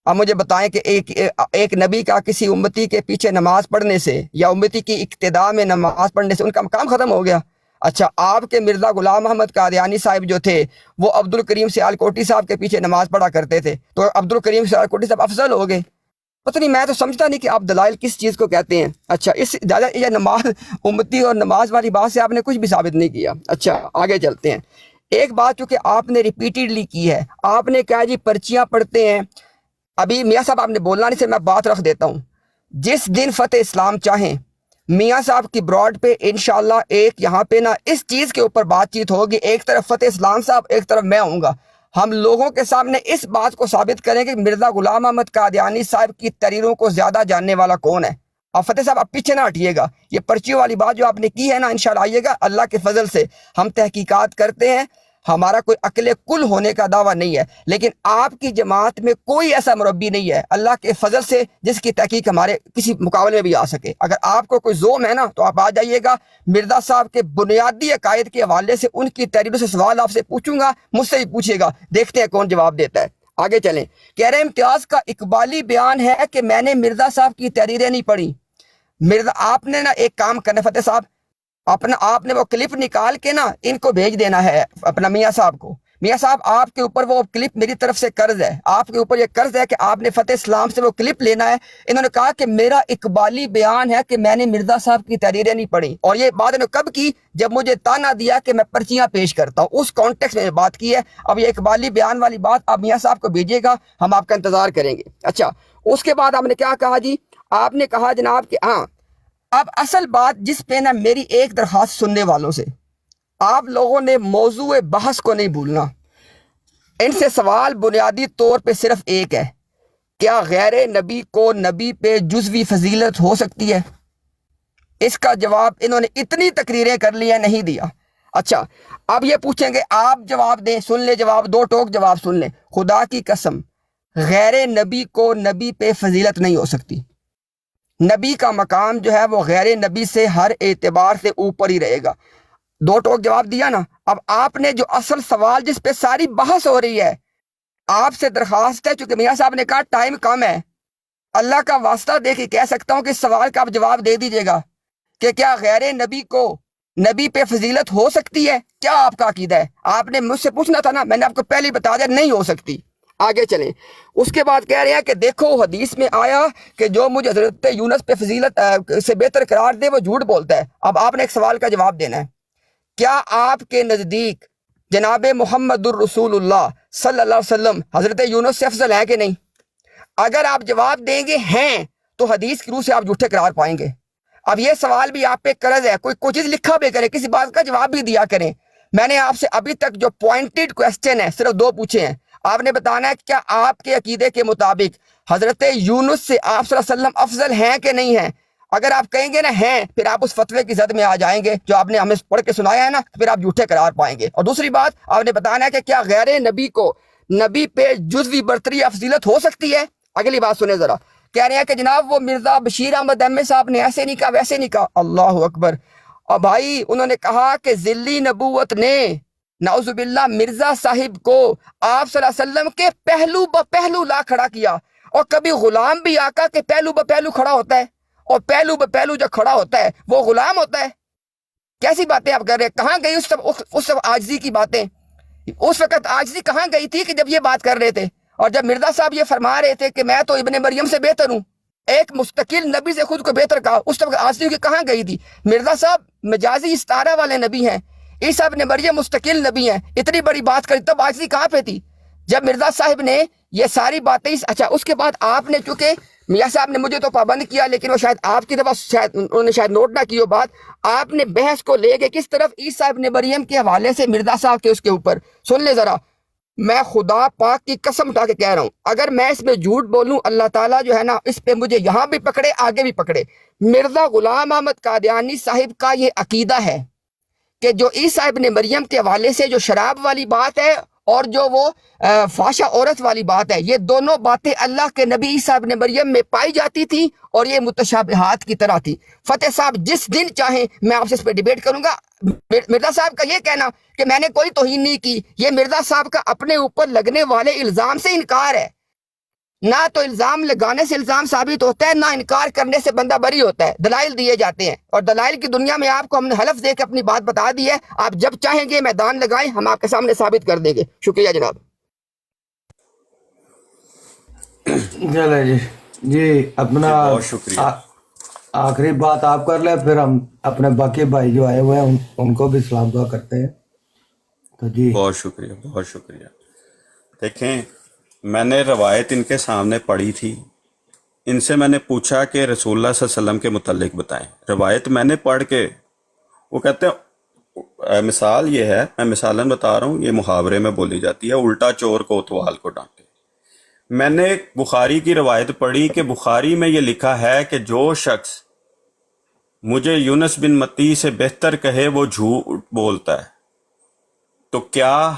Speaker 1: اب مجھے بتائیں کہ ایک نبی کا کسی امتی کے پیچھے نماز پڑھنے سے یا امتی کی اقتداء میں نماز پڑھنے سے ان کا مقام ختم ہو گیا؟ اچھا، آپ کے مرزا غلام احمد قادیانی صاحب جو تھے وہ عبد الکریم سیالکوٹی صاحب کے پیچھے نماز پڑھا کرتے تھے، تو عبد الکریم سیالکوٹی صاحب افضل ہو گئے؟ پتہ نہیں، میں تو سمجھتا نہیں کہ آپ دلائل کس چیز کو کہتے ہیں۔ اچھا، اس یہ نماز امتی اور نماز والی بات سے آپ نے کچھ بھی ثابت نہیں کیا۔ اچھا آگے چلتے ہیں۔ ایک بات چونکہ آپ نے ریپیٹیڈلی کی ہے، آپ نے کہا جی پرچیاں پڑھتے ہیں، ابھی میاں صاحب آپ نے بولنا نہیں سے میں بات رکھ دیتا ہوں، جس دن فتح اسلام چاہیں میاں صاحب کی براڈ پہ انشاءاللہ ایک یہاں پہ نا اس چیز کے اوپر بات چیت ہوگی، ایک طرف فتح اسلام صاحب ایک طرف میں ہوں گا، ہم لوگوں کے سامنے اس بات کو ثابت کریں کہ مرزا غلام احمد قادیانی صاحب کی تحریروں کو زیادہ جاننے والا کون ہے۔ اب فتح صاحب آپ پیچھے نہ ہٹیے گا، یہ پرچیوں والی بات جو آپ نے کی ہے نا انشاءاللہ آئیے گا، اللہ کے فضل سے ہم تحقیقات کرتے ہیں، ہمارا کوئی عقل کل ہونے کا دعویٰ نہیں ہے، لیکن آپ کی جماعت میں کوئی ایسا مربی نہیں ہے اللہ کے فضل سے جس کی تحقیق ہمارے کسی مقابلے میں بھی آ سکے۔ اگر آپ کو کوئی زوم ہے نا تو آپ آ جائیے گا، مرزا صاحب کے بنیادی عقائد کے حوالے سے ان کی تحریروں سے سوال آپ سے پوچھوں گا، مجھ سے بھی پوچھیے گا، دیکھتے ہیں کون جواب دیتا ہے۔ آگے چلیں، کہہ رہے امتیاز کا اقبالی بیان ہے کہ میں نے مرزا صاحب کی تحریریں نہیں پڑھی۔ مرزا آپ نے نا ایک کام کرنا فتح صاحب، آپ نے وہ کلپ نکال کے نا ان کو بھیج دینا ہے اپنا میاں صاحب کو۔ میاں صاحب آپ کے اوپر وہ کلپ میری طرف سے قرض ہے، آپ کے اوپر یہ قرض ہے کہ آپ نے فتح اسلام سے وہ کلپ لینا ہے۔ انہوں نے کہا کہ میرا اقبالی بیان ہے کہ میں نے مرزا صاحب کی تحریریں نہیں پڑھی، اور یہ بات انہوں نے کب کی؟ جب مجھے تانا دیا کہ میں پرچیاں پیش کرتا ہوں، اس کانٹیکس میں بات کی ہے۔ اب یہ اقبالی بیان والی بات آپ میاں صاحب کو بھیجیے گا، ہم آپ کا انتظار کریں گے۔ اچھا، اس کے بعد آپ نے کیا کہا جی؟ آپ نے کہا جناب کہ ہاں اب اصل بات جس پہ نا میری ایک درخواست سننے والوں سے، آپ لوگوں نے موضوع بحث کو نہیں بھولنا. ان سے سوال بنیادی طور پہ صرف ایک ہے، کیا غیر نبی کو نبی پہ جزوی فضیلت ہو سکتی ہے؟ اس کا جواب انہوں نے اتنی تقریریں کر لی ہیں، نہیں دیا. اچھا اب یہ پوچھیں گے آپ جواب دیں، سن لیں جواب، دو ٹوک جواب سن لیں. خدا کی قسم غیر نبی کو نبی پہ فضیلت نہیں ہو سکتی. نبی کا مقام جو ہے وہ غیر نبی سے ہر اعتبار سے اوپر ہی رہے گا. دو ٹوک جواب دیا نا. اب آپ نے جو اصل سوال جس پہ ساری بحث ہو رہی ہے، آپ سے درخواست ہے، چونکہ میاں صاحب نے کہا ٹائم کم ہے، اللہ کا واسطہ دے کے کہہ سکتا ہوں کہ اس سوال کا آپ جواب دے دیجئے گا کہ کیا غیر نبی کو نبی پہ فضیلت ہو سکتی ہے؟ کیا آپ کا عقیدہ ہے؟ آپ نے مجھ سے پوچھنا تھا نا، میں نے آپ کو پہلے ہی بتا دیا نہیں ہو سکتی. آگے چلیں. اس کے بعد کہہ رہے ہیں کہ دیکھو حدیث میں آیا کہ جو مجھے حضرت یونس پہ فضیلت سے بہتر قرار دے وہ جھوٹ بولتا ہے. اب آپ نے ایک سوال کا جواب دینا ہے. کیا آپ کے نزدیک جناب محمد الرسول اللہ صلی اللہ علیہ وسلم حضرت یونس سے افضل ہے کہ نہیں؟ اگر آپ جواب دیں گے ہیں تو حدیث کی روح سے آپ جھوٹے قرار پائیں گے. اب یہ سوال بھی آپ پہ قرض ہے، کوئی چیز لکھا بھی کرے، کسی بات کا جواب بھی دیا کریں. میں نے آپ سے ابھی تک جو پوائنٹڈ کوسچن ہے صرف دو پوچھے ہیں. آپ نے بتانا ہے کیا آپ کے عقیدے کے مطابق حضرت یونس سے آپ صلی اللہ علیہ وسلم افضل ہیں کہ نہیں ہیں؟ اگر آپ کہیں گے نا ہیں، پھر آپ اس فتوے کی زد میں آ جائیں گے جو آپ نے ہمیں پڑھ کے سنایا ہے نا، پھر آپ جھوٹے قرار پائیں گے. اور دوسری بات آپ نے بتانا ہے کہ کیا غیر نبی کو نبی پہ جزوی برتری یا فضیلت ہو سکتی ہے؟ اگلی بات سنیں ذرا. کہہ رہے ہیں کہ جناب وہ مرزا بشیر احمد ایم اے صاحب نے ایسے نہیں کہا ویسے نہیں کہا. اللہ اکبر. اور بھائی انہوں نے کہا کہ ذلی نبوت نے نعوذ باللہ مرزا صاحب کو آپ صلی اللہ علیہ وسلم کے پہلو بپہلو لا کھڑا کیا. اور کبھی غلام بھی آقا کے پہلو بپہلو کھڑا ہوتا ہے، اور پہلو بپہلو جو کھڑا ہوتا ہے وہ غلام ہوتا ہے؟ کیسی باتیں آپ کر رہے ہیں؟ کہاں گئی اس عاجزی کی باتیں؟ اس وقت عاجزی کہاں گئی تھی کہ جب یہ بات کر رہے تھے؟ اور جب مرزا صاحب یہ فرما رہے تھے کہ میں تو ابن مریم سے بہتر ہوں، ایک مستقل نبی سے خود کو بہتر کہا، اس وقت عاجزی کی کہاں گئی تھی؟ مرزا صاحب مجازی استعارہ والے نبی ہیں، عیسیٰ ابن مریم مستقل نبی ہیں. اتنی بڑی بات کری تب عاجزی کہاں پہ تھی جب مرزا صاحب نے یہ ساری باتیں؟ اچھا اس کے بعد آپ نے، چونکہ میاں صاحب نے مجھے تو پابند کیا لیکن وہ شاید آپ کی طرف شاید انہوں نے شاید نوٹ نہ کی ہو بات، آپ نے بحث کو لے کے کس طرف عیسیٰ ابن مریم کے حوالے سے مرزا صاحب کے اس کے اوپر. سن لے ذرا، میں خدا پاک کی قسم اٹھا کے کہہ رہا ہوں اگر میں اس میں جھوٹ بولوں اللہ تعالیٰ جو ہے نا اس پہ مجھے یہاں بھی پکڑے آگے بھی پکڑے. مرزا غلام احمد قادیانی صاحب کا یہ عقیدہ ہے کہ جو عیسیٰ ابن مریم کے حوالے سے جو شراب والی بات ہے اور جو وہ فحشہ عورت والی بات ہے، یہ دونوں باتیں اللہ کے نبی عیسیٰ ابن مریم میں پائی جاتی تھی اور یہ متشابہات کی طرح تھی. فتح صاحب جس دن چاہیں میں آپ سے اس پہ ڈیبیٹ کروں گا. مرزا صاحب کا یہ کہنا کہ میں نے کوئی توہین نہیں کی، یہ مرزا صاحب کا اپنے اوپر لگنے والے الزام سے انکار ہے. نہ تو الزام لگانے سے الزام ثابت ہوتا ہے، نہ انکار کرنے سے بندہ بری ہوتا ہے. دلائل دیے جاتے ہیں اور دلائل کی دنیا میں آپ کو ہم نے حلف دے کے اپنی بات بتا دی ہے. آپ جب چاہیں گے میدان لگائیں، ہم آپ کے سامنے ثابت کر دیں گے. شکریہ جناب.
Speaker 3: چلے جی اپنا
Speaker 2: بہت شکریہ.
Speaker 3: آخری بات آپ کر لیں، پھر ہم اپنے باقی بھائی جو آئے ہوئے ہیں ان کو بھی سلام دعا کرتے ہیں. تو جی
Speaker 2: بہت شکریہ، بہت شکریہ. دیکھیں میں نے روایت ان کے سامنے پڑھی تھی، ان سے میں نے پوچھا کہ رسول اللہ صلی اللہ علیہ وسلم کے متعلق بتائیں. روایت میں نے پڑھ کے وہ کہتے ہیں مثال یہ ہے، میں مثالاً بتا رہا ہوں، یہ محاورے میں بولی جاتی ہے، الٹا چور کو اتوال کو ڈانٹے. میں نے بخاری کی روایت پڑھی کہ بخاری میں یہ لکھا ہے کہ جو شخص مجھے یونس بن متی سے بہتر کہے وہ جھوٹ بولتا ہے. تو کیا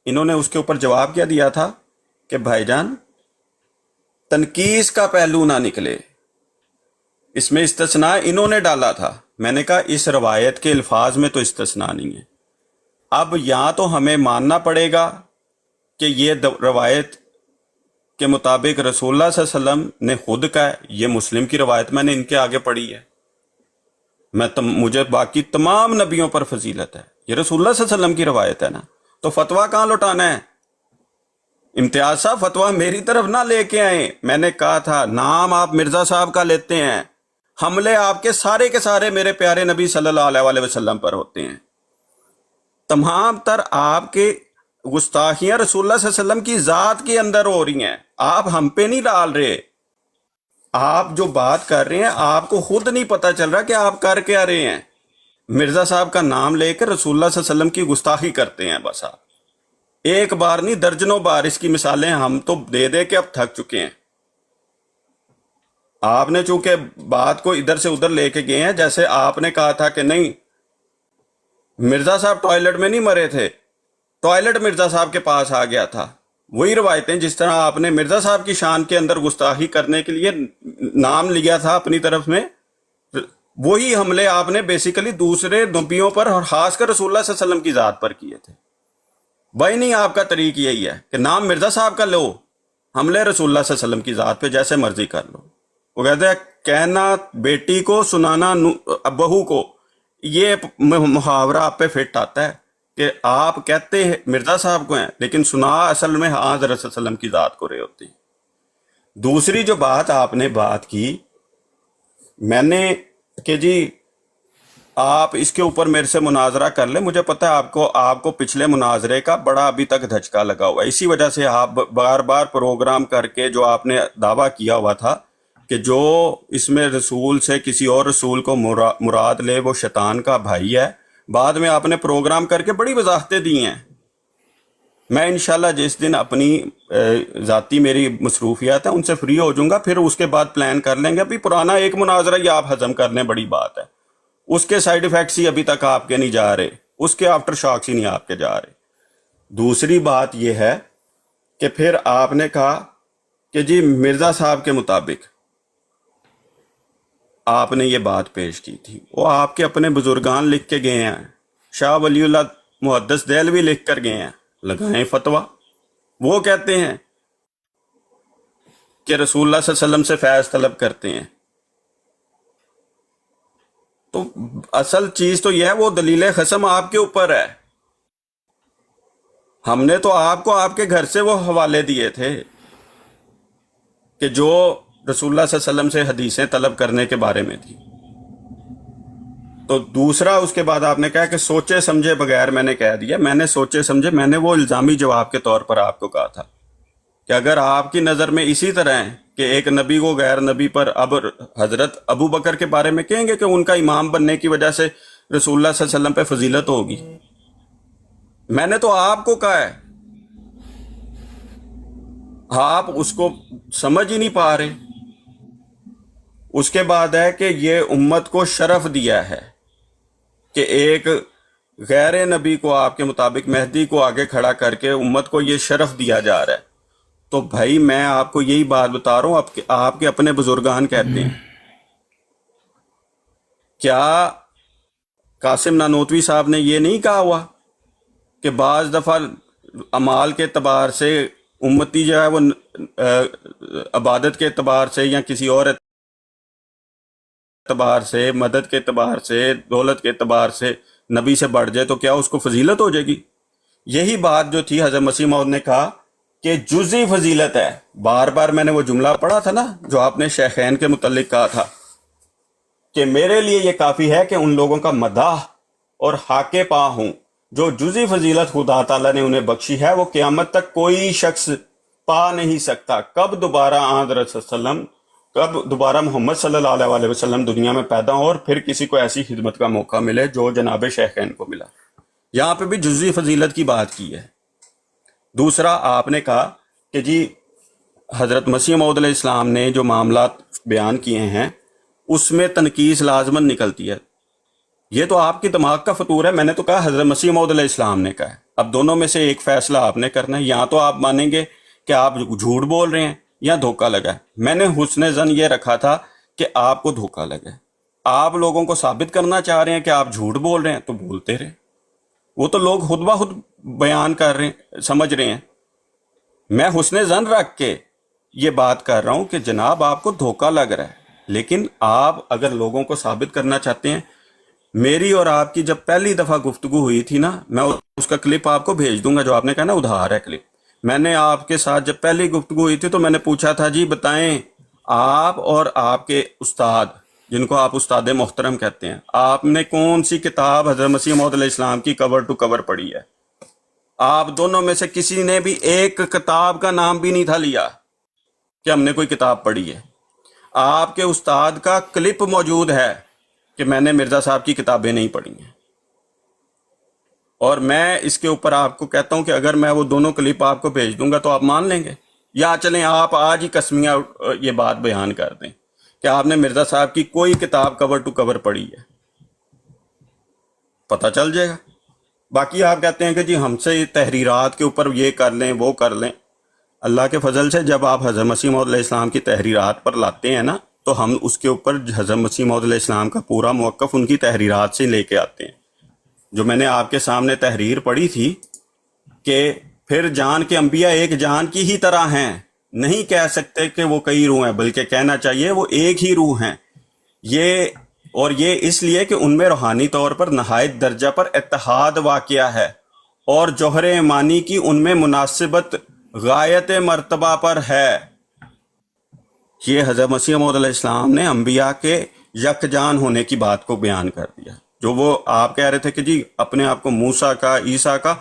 Speaker 2: انہوں نے اس کے اوپر جواب کیا دیا تھا کہ بھائی جان تنقیص کا پہلو نہ نکلے، اس میں استثناء انہوں نے ڈالا تھا. میں نے کہا اس روایت کے الفاظ میں تو استثناء نہیں ہے. اب یہاں تو ہمیں ماننا پڑے گا کہ یہ روایت کے مطابق رسول اللہ صلی اللہ علیہ وسلم نے خود کہا ہے. یہ مسلم کی روایت میں نے ان کے آگے پڑھی ہے. مجھے باقی تمام نبیوں پر فضیلت ہے، یہ رسول اللہ صلی اللہ علیہ وسلم کی روایت ہے نا. تو فتویٰ کہاں لوٹانا ہے؟ امتیاز صاحب فتویٰ میری طرف نہ لے کے آئیں. میں نے کہا تھا نام آپ مرزا صاحب کا لیتے ہیں، حملے آپ کے سارے میرے پیارے نبی صلی اللہ علیہ وسلم پر ہوتے ہیں. تمام تر آپ کے گستاخیاں رسول اللہ صلی اللہ علیہ وسلم کی ذات کے اندر ہو رہی ہیں، آپ ہم پہ نہیں ڈال رہے. آپ جو بات کر رہے ہیں آپ کو خود نہیں پتہ چل رہا کہ آپ کر کیا رہے ہیں. مرزا صاحب کا نام لے کر رسول اللہ صلی اللہ علیہ وسلم کی گستاخی کرتے ہیں بس آپ. ایک بار نہیں درجنوں بار اس کی مثالیں ہم تو دے دے کے اب تھک چکے ہیں. آپ نے چونکہ بات کو ادھر سے ادھر لے کے گئے ہیں. جیسے آپ نے کہا تھا کہ نہیں مرزا صاحب ٹوائلٹ میں نہیں مرے تھے, ٹوائلٹ مرزا صاحب کے پاس آ گیا تھا. وہی روایتیں جس طرح آپ نے مرزا صاحب کی شان کے اندر گستاخی کرنے کے لیے نام لیا تھا اپنی طرف میں, وہی حملے آپ نے بیسیکلی دوسرے نبیوں پر اور خاص کر رسول اللہ صلی اللہ علیہ وسلم کی ذات پر کیے تھے. بھائی نہیں, آپ کا طریق یہی ہے کہ نام مرزا صاحب کا لو, حملے رسول اللہ صلی اللہ علیہ وسلم کی ذات پہ جیسے مرضی کر لو. وہ کہتے ہیں کہنا بیٹی کو سنانا بہو کو, یہ محاورہ آپ پہ فٹ آتا ہے کہ آپ کہتے ہیں مرزا صاحب کو ہیں لیکن سنا اصل میں حضرت صلی اللہ علیہ وسلم کی ذات کو رہے ہوتے ہیں. دوسری جو بات آپ نے بات کی میں نے کہ جی آپ اس کے اوپر میرے سے مناظرہ کر لیں, مجھے پتہ ہے آپ کو پچھلے مناظرے کا بڑا ابھی تک دھچکا لگا ہوا ہے. اسی وجہ سے آپ بار بار پروگرام کر کے جو آپ نے دعویٰ کیا ہوا تھا کہ جو اس میں رسول سے کسی اور رسول کو مراد لے وہ شیطان کا بھائی ہے, بعد میں آپ نے پروگرام کر کے بڑی وضاحتیں دی ہیں. میں انشاءاللہ جس دن اپنی ذاتی میری مصروفیات ہیں ان سے فری ہو جاؤں گا, پھر اس کے بعد پلان کر لیں گے. ابھی پرانا ایک مناظرہ ہی آپ ہضم کر لیں, بڑی بات ہے. اس کے سائیڈ ایفیکٹس ہی ابھی تک آپ کے نہیں جا رہے, اس کے آفٹر شاکس ہی نہیں آپ کے جا رہے. دوسری بات یہ ہے کہ پھر آپ نے کہا کہ جی مرزا صاحب کے مطابق آپ نے یہ بات پیش کی تھی, وہ آپ کے اپنے بزرگان لکھ کے گئے ہیں, شاہ ولی اللہ محدث دہلوی لکھ کر گئے ہیں, لگائیں فتویٰ. وہ کہتے ہیں کہ رسول اللہ صلی اللہ علیہ وسلم سے فیض طلب کرتے ہیں. تو اصل چیز تو یہ ہے, وہ دلیل خصم آپ کے اوپر ہے. ہم نے تو آپ کو آپ کے گھر سے وہ حوالے دیے تھے کہ جو رسول اللہ صلی اللہ علیہ وسلم سے حدیثیں طلب کرنے کے بارے میں تھی. تو دوسرا اس کے بعد آپ نے کہا کہ سوچے سمجھے بغیر میں نے کہہ دیا. میں نے سوچے سمجھے, میں نے وہ الزامی جواب کے طور پر آپ کو کہا تھا کہ اگر آپ کی نظر میں اسی طرح ہے کہ ایک نبی کو غیر نبی پر اب حضرت ابو بکر کے بارے میں کہیں گے کہ ان کا امام بننے کی وجہ سے رسول اللہ صلی اللہ علیہ وسلم پہ فضیلت ہوگی, میں نے تو آپ کو کہا ہے, آپ اس کو سمجھ ہی نہیں پا رہے. اس کے بعد ہے کہ یہ امت کو شرف دیا ہے کہ ایک غیر نبی کو آپ کے مطابق مہدی کو آگے کھڑا کر کے امت کو یہ شرف دیا جا رہا ہے. تو بھائی میں آپ کو یہی بات بتا رہا ہوں, آپ کے اپنے بزرگان کہتے ہیں. کیا قاسم نانوتوی صاحب نے یہ نہیں کہا ہوا کہ بعض دفعہ اعمال کے اعتبار سے امتی جو ہے وہ عبادت کے اعتبار سے یا کسی اور اعتبار سے, مدد کے اعتبار سے, دولت کے اعتبار سے نبی سے بڑھ جائے تو کیا اس کو فضیلت ہو جائے گی؟ یہی بات جو تھی حضرت مسیح موعود نے کہا کہ جزئی فضیلت ہے. بار بار میں نے وہ جملہ پڑھا تھا نا جو آپ نے شیخین کے متعلق کہا تھا کہ میرے لیے یہ کافی ہے کہ ان لوگوں کا مداح اور حاق پا ہوں جو جزئی فضیلت خدا تعالیٰ نے انہیں بخشی ہے, وہ قیامت تک کوئی شخص پا نہیں سکتا. کب دوبارہ حضرت صلی اللہ علیہ وسلم, کب دوبارہ محمد صلی اللہ علیہ وسلم دنیا میں پیدا ہوں اور پھر کسی کو ایسی خدمت کا موقع ملے جو جناب شیخین کو ملا. یہاں پہ بھی جزئی فضیلت کی بات کی ہے. دوسرا آپ نے کہا کہ جی حضرت مسیح موعود علیہ السلام نے جو معاملات بیان کیے ہیں اس میں تنقیص لازمن نکلتی ہے. یہ تو آپ کی دماغ کا فطور ہے. میں نے تو کہا حضرت مسیح موعود علیہ السلام نے کہا ہے. اب دونوں میں سے ایک فیصلہ آپ نے کرنا ہے. یا تو آپ مانیں گے کہ آپ جھوٹ بول رہے ہیں یا دھوکہ لگا ہے. میں نے حسن ظن یہ رکھا تھا کہ آپ کو دھوکہ لگا ہے. آپ لوگوں کو ثابت کرنا چاہ رہے ہیں کہ آپ جھوٹ بول رہے ہیں تو بولتے رہے. وہ تو لوگ خود بخود بیان کر رہے ہیں, سمجھ رہے ہیں. میں حسن ظن رکھ کے یہ بات کر رہا ہوں کہ جناب آپ کو دھوکہ لگ رہا ہے. لیکن آپ اگر لوگوں کو ثابت کرنا چاہتے ہیں, میری اور آپ کی جب پہلی دفعہ گفتگو ہوئی تھی نا, میں اس کا کلپ آپ کو بھیج دوں گا جو آپ نے کہا نا ادھار ہے کلپ. میں نے آپ کے ساتھ جب پہلی گفتگو ہوئی تھی تو میں نے پوچھا تھا جی بتائیں آپ اور آپ کے استاد جن کو آپ استاد محترم کہتے ہیں, آپ نے کون سی کتاب حضرت مسیح موعود علیہ السلام کی کور ٹو کور پڑھی ہے؟ آپ دونوں میں سے کسی نے بھی ایک کتاب کا نام بھی نہیں تھا لیا کہ ہم نے کوئی کتاب پڑھی ہے. آپ کے استاد کا کلپ موجود ہے کہ میں نے مرزا صاحب کی کتابیں نہیں پڑھی ہیں، اور میں اس کے اوپر آپ کو کہتا ہوں کہ اگر میں وہ دونوں کلپ آپ کو بھیج دوں گا تو آپ مان لیں گے، یا چلیں آپ آج ہی قسمیہ یہ بات بیان کر دیں کہ آپ نے مرزا صاحب کی کوئی کتاب کور ٹو کور پڑھی ہے، پتہ چل جائے گا۔ باقی آپ کہتے ہیں کہ جی ہم سے تحریرات کے اوپر یہ کر لیں وہ کر لیں، اللہ کے فضل سے جب آپ حضرت مسیح موعود علیہ السلام کی تحریرات پر لاتے ہیں نا تو ہم اس کے اوپر حضرت مسیح موعود علیہ السلام کا پورا موقف ان کی تحریرات سے لے کے آتے ہیں۔ جو میں نے آپ کے سامنے تحریر پڑھی تھی کہ پھر جان کے انبیاء ایک جان کی ہی طرح ہیں، نہیں کہہ سکتے کہ وہ کئی روح ہیں، بلکہ کہنا چاہیے وہ ایک ہی روح ہیں، یہ اس لیے کہ ان میں روحانی طور پر نہایت درجہ پر اتحاد واقعہ ہے، اور جوہر ایمانی کی ان میں مناسبت غایت مرتبہ پر ہے۔ یہ حضرت مسیح موعود علیہ السلام نے انبیاء کے یکجان ہونے کی بات کو بیان کر دیا۔ جو وہ آپ کہہ رہے تھے کہ جی اپنے آپ کو موسیٰ کا، عیسیٰ کا،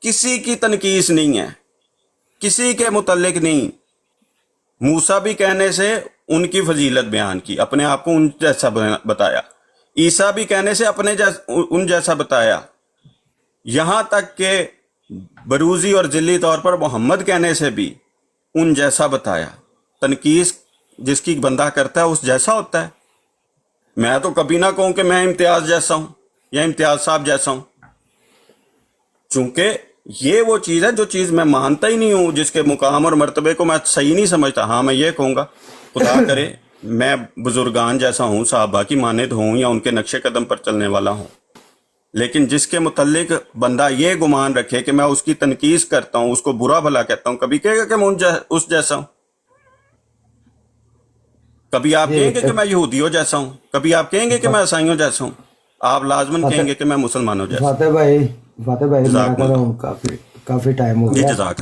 Speaker 2: کسی کی تنقیص نہیں ہے، کسی کے متعلق نہیں۔ موسیٰ بھی کہنے سے ان کی فضیلت بیان کی، اپنے آپ کو ان جیسا بتایا، عیسیٰ بھی کہنے سے ان جیسا بتایا، یہاں تک کہ بروزی اور ذلی طور پر محمد کہنے سے بھی ان جیسا بتایا۔ تنقیص جس کی بندہ کرتا ہے اس جیسا ہوتا ہے۔ میں تو کبھی نہ کہوں کہ میں امتیاز جیسا ہوں یا امتیاز صاحب جیسا ہوں، چونکہ یہ وہ چیز ہے جو چیز میں مانتا ہی نہیں ہوں، جس کے مقام اور مرتبے کو میں صحیح نہیں سمجھتا۔ ہاں میں یہ کہوں گا خدا کرے میں بزرگان جیسا ہوں، صحابہ کی مانند ہوں یا ان کے نقش قدم پر چلنے والا ہوں، لیکن جس کے متعلق بندہ یہ گمان رکھے کہ میں اس کی تنقیص کرتا ہوں، اس کو برا بھلا کہتا ہوں، کبھی کہے گا کہ میں اس جیسا ہوں، کبھی آپ کہیں گے کہ میں یہودیوں جیسا ہوں، کبھی آپ کہیں گے کہ میں عیسائیوں جیسا ہوں، آپ لازماً کہیں گے کہ میں مسلمانوں جیسا ہوں۔
Speaker 3: فاتح بھائی میں کہہ رہا ہوں کافی ٹائم ہو
Speaker 2: جی
Speaker 3: گیا۔
Speaker 2: جزاک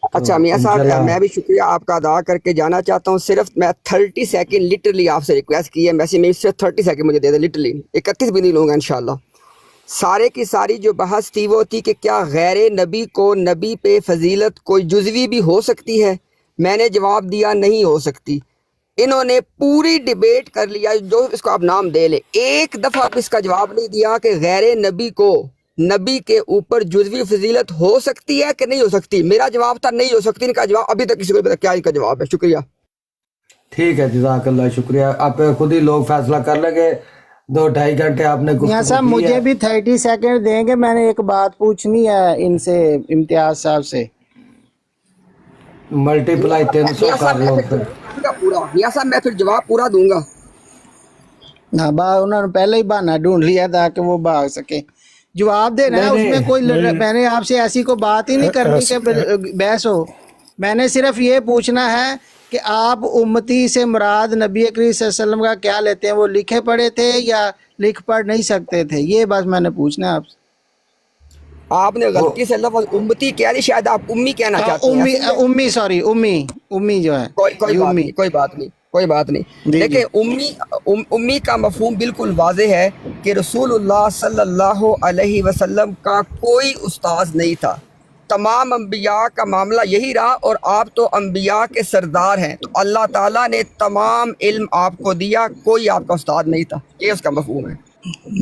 Speaker 1: اچھا میاں صاحب، میں بھی شکریہ آپ کا ادا کر کے جانا چاہتا ہوں۔ صرف میں 30 سیکنڈ لٹرلی آپ سے ریکویسٹ کی ہے، میسج میں صرف 30 سیکنڈ مجھے دے دیں، لٹرلی 31 بھی نہیں لوں گا انشاءاللہ۔ سارے کی ساری جو بحث تھی وہ تھی کہ کیا غیر نبی کو نبی پہ فضیلت کوئی جزوی بھی ہو سکتی ہے؟ میں نے جواب دیا نہیں ہو سکتی۔ انہوں نے پوری ڈیبیٹ کر لیا، جو اس کو آپ نام دے لیں، ایک دفعہ بھی اس کا جواب نہیں دیا کہ غیر نبی کو نبی کے اوپر جزوی فضیلت ہو سکتی ہے کہ نہیں ہو سکتی۔ میرا جواب تھا نہیں ہو سکتی، ان کا جواب ابھی تک کسی کو پتا کیا ان کا جواب ہے۔ شکریہ۔
Speaker 3: ٹھیک ہے، جزاک اللہ، شکریہ۔ آپ خود ہی لوگ فیصلہ کر لیں گے، 2-2.5 گھنٹے آپ نے
Speaker 5: یہاں صاحب
Speaker 3: گفتگو کی
Speaker 5: مجھے
Speaker 3: ہے۔
Speaker 5: بھی 30 سیکنڈ دیں گے، میں نے ایک بات پوچھنی ہے ان سے، امتیاز صاحب سے۔
Speaker 3: ملٹیپلائی 300
Speaker 1: میاں صاحب
Speaker 3: کر
Speaker 1: میں
Speaker 3: لو
Speaker 1: پھر
Speaker 3: پھر۔
Speaker 1: جواب دوں گا پورا، میاں صاحب میں پھر جواب پورا دوں گا۔
Speaker 5: ہاں انہوں نے پہلے ہی بہانہ ڈھونڈ لیا تاکہ وہ بھاگ سکے۔ جواب دینا ہے، اس میں کوئی میں نے آپ سے ایسی کوئی بات ہی نہیں کرنی کہ بحث ہو۔ میں نے صرف یہ پوچھنا ہے کہ آپ امتی سے مراد نبی کریم صلی اللہ علیہ وسلم کا کیا لیتے ہیں؟ وہ لکھے پڑھے تھے یا لکھ پڑھ نہیں سکتے تھے؟ یہ بس میں نے پوچھنا ہے آپ سے۔
Speaker 1: آپ نے غلطی سے لفظ امتی کہہ دی، شاید آپ امی کہنا چاہتے ہیں۔
Speaker 5: امی سوری، امی جو ہے،
Speaker 1: کوئی بات نہیں، کوئی بات نہیں، کوئی بات نہیں۔ دیکھیں امی کا مفہوم بالکل واضح ہے کہ رسول اللہ صلی اللہ علیہ وسلم کا کوئی استاذ نہیں تھا، تمام انبیاء کا معاملہ یہی رہا، اور آپ تو انبیاء کے سردار ہیں، تو اللہ تعالیٰ نے تمام علم آپ کو دیا، کوئی آپ کا استاد نہیں تھا، یہ اس کا مفہوم ہے۔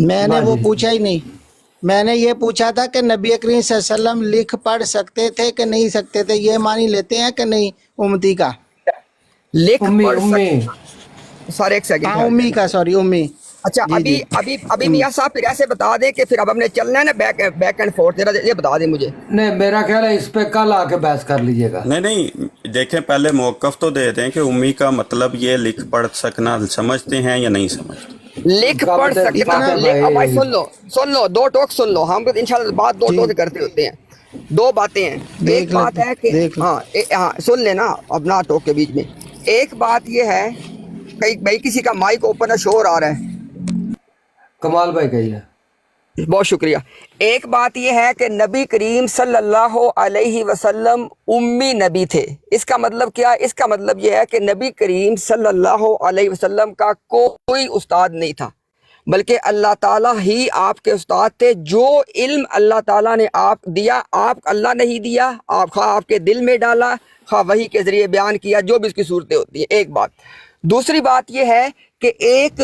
Speaker 5: میں نے وہ پوچھا ہی نہیں، میں نے یہ پوچھا تھا کہ نبی کریم صلی اللہ علیہ وسلم لکھ پڑھ سکتے تھے کہ نہیں سکتے تھے، یہ معنی لیتے ہیں کہ نہیں امتی کا؟
Speaker 1: لکھ
Speaker 3: امی
Speaker 1: پڑھ
Speaker 3: امی
Speaker 1: سارے ایک سیکنڈ۔
Speaker 5: ہاں امی کا، سوری امی۔
Speaker 1: اچھا ابھی میاں صاحب پھر ایسے بتا دیں کہ پھر اب ہم نے چلنا ہے نا بیک اینڈ فورتھ، یہ بتا دیں مجھے۔
Speaker 3: نہیں، میرا خیال ہے اس پہ کل آ کے بحث کر لیجئے گا۔
Speaker 2: نہیں دیکھیں پہلے موقف تو دے دیں کہ امی کا مطلب یہ لکھ پڑھ سکنا سمجھتے ہیں یا نہیں سمجھتے؟
Speaker 1: لکھ پڑھ سکنا، بھائی سن لو 2 ٹوک سن لو، ہم انشاءاللہ بات 2 ٹوک کرتے ہوتے ہیں۔ 2 باتیں ہیں، ایک بات ہے کہ ہاں سن لینا اب نہ ٹوک کے بیچ میں۔ ایک بات یہ ہے بھائی کسی کا مائک اوپن ہے، شور آ رہا ہے۔
Speaker 3: کمال بھائی کہیے۔
Speaker 1: بہت شکریہ۔ ایک بات یہ ہے کہ نبی کریم صلی اللہ علیہ وسلم امی نبی تھے۔ اس کا مطلب کیا؟ اس کا مطلب یہ ہے کہ نبی کریم صلی اللہ علیہ وسلم کا کوئی استاد نہیں تھا، بلکہ اللہ تعالیٰ ہی آپ کے استاد تھے۔ جو علم اللہ تعالیٰ نے آپ دیا، آپ اللہ نے ہی دیا، خواہ آپ کے دل میں ڈالا، خواہ وحی کے ذریعے بیان کیا، جو بھی اس کی صورتیں ہوتی ہیں۔ ایک بات۔ دوسری بات یہ ہے کہ ایک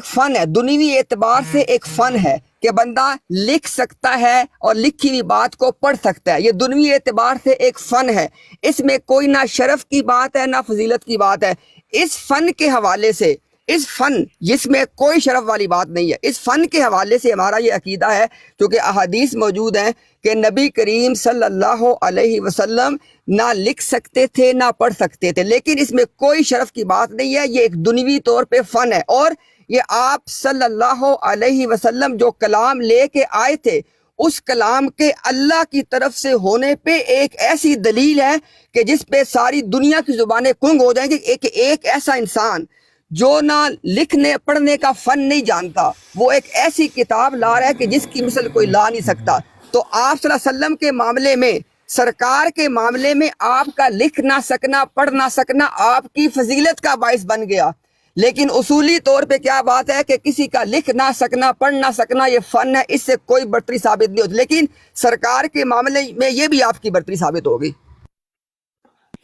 Speaker 1: فن ہے، دنیوی اعتبار سے ایک فن ہے کہ بندہ لکھ سکتا ہے اور لکھی ہوئی بات کو پڑھ سکتا ہے، یہ دنیوی اعتبار سے ایک فن ہے، اس میں کوئی نہ شرف کی بات ہے نہ فضیلت کی بات ہے۔ اس فن کے حوالے سے، اس فن جس میں کوئی شرف والی بات نہیں ہے، اس فن کے حوالے سے ہمارا یہ عقیدہ ہے، کیونکہ احادیث موجود ہیں کہ نبی کریم صلی اللہ علیہ وسلم نہ لکھ سکتے تھے نہ پڑھ سکتے تھے، لیکن اس میں کوئی شرف کی بات نہیں ہے، یہ ایک دنیوی طور پہ فن ہے۔ اور یہ آپ صلی اللہ علیہ وسلم جو کلام لے کے آئے تھے، اس کلام کے اللہ کی طرف سے ہونے پہ ایک ایسی دلیل ہے کہ جس پہ ساری دنیا کی زبانیں کنگ ہو جائیں گی کہ ایک ایسا انسان جو نہ لکھنے پڑھنے کا فن نہیں جانتا، وہ ایک ایسی کتاب لا رہا ہے کہ جس کی مثل کوئی لا نہیں سکتا۔ تو آپ صلی اللہ علیہ وسلم کے معاملے میں، سرکار کے معاملے میں آپ کا لکھ نہ سکنا، پڑھ نہ سکنا آپ کی فضیلت کا باعث بن گیا، لیکن اصولی طور پہ کیا بات ہے کہ کسی کا لکھ نہ سکنا، پڑھ نہ سکنا یہ فن ہے، اس سے کوئی برتری ثابت نہیں ہوتی، لیکن سرکار کے معاملے میں یہ بھی آپ کی برتری ثابت ہوگی۔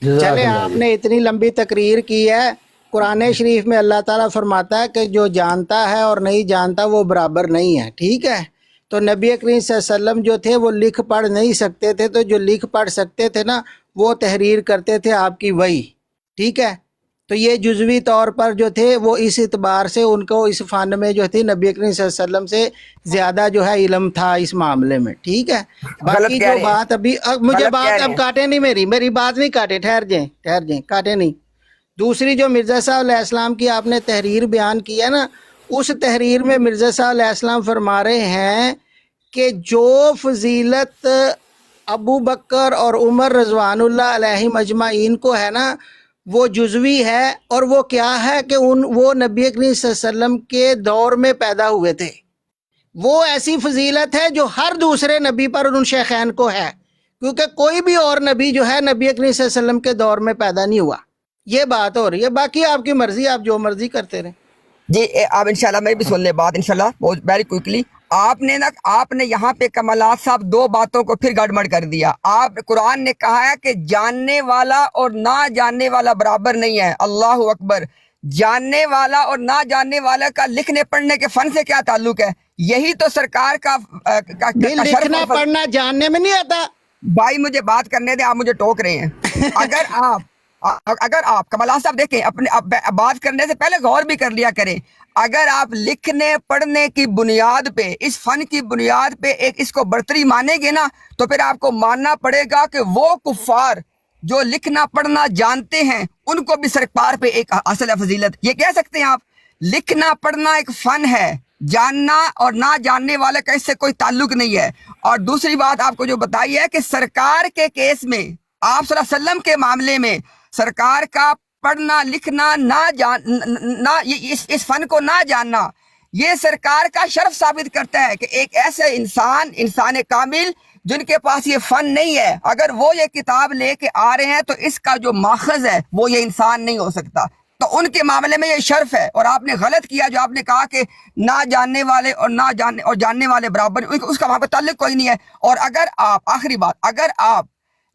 Speaker 5: چلے آپ نے اتنی لمبی تقریر کی ہے، قرآن شریف میں اللہ تعالیٰ فرماتا ہے کہ جو جانتا ہے اور نہیں جانتا وہ برابر نہیں ہے، ٹھیک ہے؟ تو نبی کریم صلی اللہ علیہ وسلم جو تھے وہ لکھ پڑھ نہیں سکتے تھے، تو جو لکھ پڑھ سکتے تھے نا وہ تحریر کرتے تھے آپ کی وحی، ٹھیک ہے؟ تو یہ جزوی طور پر جو تھے وہ اس اعتبار سے ان کو اس فن میں جو تھی نبی کریم صلی اللہ علیہ وسلم سے زیادہ جو ہے علم تھا اس معاملے میں، ٹھیک ہے؟ باقی جو بات ابھی مجھے بات اب کاٹے نہیں، میری بات نہیں کاٹے، ٹھہر جائیں کاٹے نہیں۔ دوسری جو مرزا صاحب علیہ السلام کی آپ نے تحریر بیان کی ہے نا، اس تحریر میں مرزا صاحب علیہ السلام فرما رہے ہیں کہ جو فضیلت ابو بکر اور عمر رضوان اللہ علیہ مجمعین کو ہے نا وہ جزوی ہے، اور وہ کیا ہے کہ وہ نبی کریم صلی اللہ علیہ وسلم کے دور میں پیدا ہوئے تھے، وہ ایسی فضیلت ہے جو ہر دوسرے نبی پر ان شیخین کو ہے، کیونکہ کوئی بھی اور نبی جو ہے نبی کریم صلی اللہ علیہ وسلم کے دور میں پیدا نہیں ہوا۔ یہ بات ہو رہی ہے، باقی آپ کی مرضی، آپ جو مرضی کرتے رہیں۔
Speaker 1: جی آپ انشاءاللہ میں بھی سن لے بات انشاءاللہ بہت ویری کوئکلی۔ آپ نے یہاں پہ کمالات صاحب دو باتوں کو پھر گڑبڑ کر دیا۔ آپ قرآن نے کہا ہے کہ جاننے والا اور نہ جاننے والا برابر نہیں ہے، اللہ اکبر۔ جاننے والا اور نہ جاننے والا کا لکھنے پڑھنے کے فن سے کیا تعلق ہے؟ یہی تو سرکار کا
Speaker 5: لکھنا پڑھنا جاننے میں نہیں آتا
Speaker 1: بھائی، مجھے بات کرنے دیں، آپ مجھے ٹوک رہے ہیں۔ اگر آپ کمالات صاحب دیکھیں، اپنے بات کرنے سے پہلے غور بھی کر لیا کریں۔ اگر آپ لکھنے پڑھنے کی بنیاد پہ، اس فن کی بنیاد پہ اس کو برتری مانیں گے نا، تو پھر آپ کو ماننا پڑے گا کہ وہ کفار جو لکھنا پڑھنا جانتے ہیں ان کو بھی سرکار پہ ایک اصل فضیلت۔ یہ کہہ سکتے ہیں آپ لکھنا پڑھنا ایک فن ہے، جاننا اور نہ جاننے والے کا اس سے کوئی تعلق نہیں ہے۔ اور دوسری بات آپ کو جو بتائی ہے کہ سرکار کے کیس میں، آپ صلی اللہ علیہ وسلم کے معاملے میں، سرکار کا پڑھنا لکھنا اس فن کو نہ جاننا، یہ سرکار کا شرف ثابت کرتا ہے کہ ایک ایسے انسان کامل جن کے پاس یہ فن نہیں ہے، اگر وہ یہ کتاب لے کے آ رہے ہیں تو اس کا جو ماخذ ہے وہ یہ انسان نہیں ہو سکتا۔ تو ان کے معاملے میں یہ شرف ہے، اور آپ نے غلط کیا جو آپ نے کہا کہ نہ جاننے والے اور جاننے والے برابر، اس کا وہاں پہ تعلق کوئی نہیں ہے۔ اور اگر آپ آخری بات، اگر آپ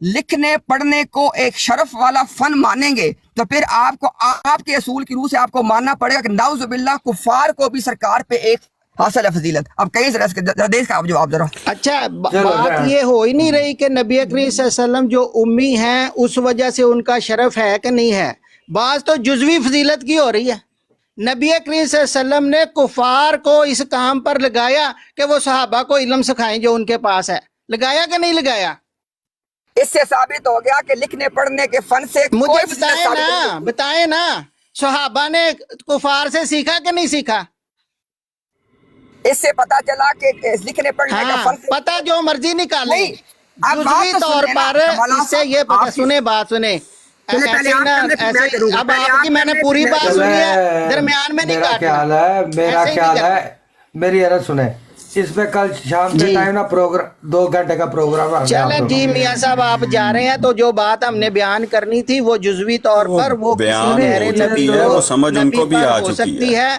Speaker 1: لکھنے پڑھنے کو ایک شرف والا فن مانیں گے تو پھر آپ کو آپ کے اصول کی روح سے آپ کو ماننا پڑے گا کہ نعوذ باللہ کفار کو بھی سرکار پہ ایک حاصل ہے فضیلت۔ اب کہیں ذرا دیش کا آپ جواب ذرا۔
Speaker 5: اچھا بات یہ ہو ہی نہیں رہی کہ نبی کریم صلی اللہ علیہ وسلم جو امی ہیں اس وجہ سے ان کا شرف ہے کہ نہیں ہے، بعض تو جزوی فضیلت کی ہو رہی ہے۔ نبی کریم صلی اللہ علیہ وسلم نے کفار کو اس کام پر لگایا کہ وہ صحابہ کو علم سکھائیں جو ان کے پاس ہے، لگایا کہ نہیں لگایا؟
Speaker 1: اس سے ثابت ہو گیا کہ لکھنے پڑھنے کے فن سے
Speaker 5: مجھے بتائیں نا صحابہ نے کفار سے سیکھا کہ نہیں سیکھا؟
Speaker 1: اس سے پتا چلا کہ لکھنے پڑھنے کا فن سے
Speaker 5: پتہ جو مرضی نکالیں،
Speaker 1: نہیں،
Speaker 5: جزوی طور پر اس سے یہ پتہ، سنیں بات سنیں، اب آپ کی میں نے پوری بات سنی ہے، درمیان میں نہیں کاٹنا۔
Speaker 3: میرا خیال ہے میری عرض سنیں، اس میں کل شام کے ٹائم نا پروگرام 2 گھنٹے کا پروگرام۔
Speaker 5: چلیں جی میاں صاحب آپ جا رہے ہیں، تو جو بات ہم نے بیان کرنی تھی وہ جزوی طور پر وہ
Speaker 2: بیان ہو چکی ہے، وہ سمجھ ان کو بھی آ چکی ہے۔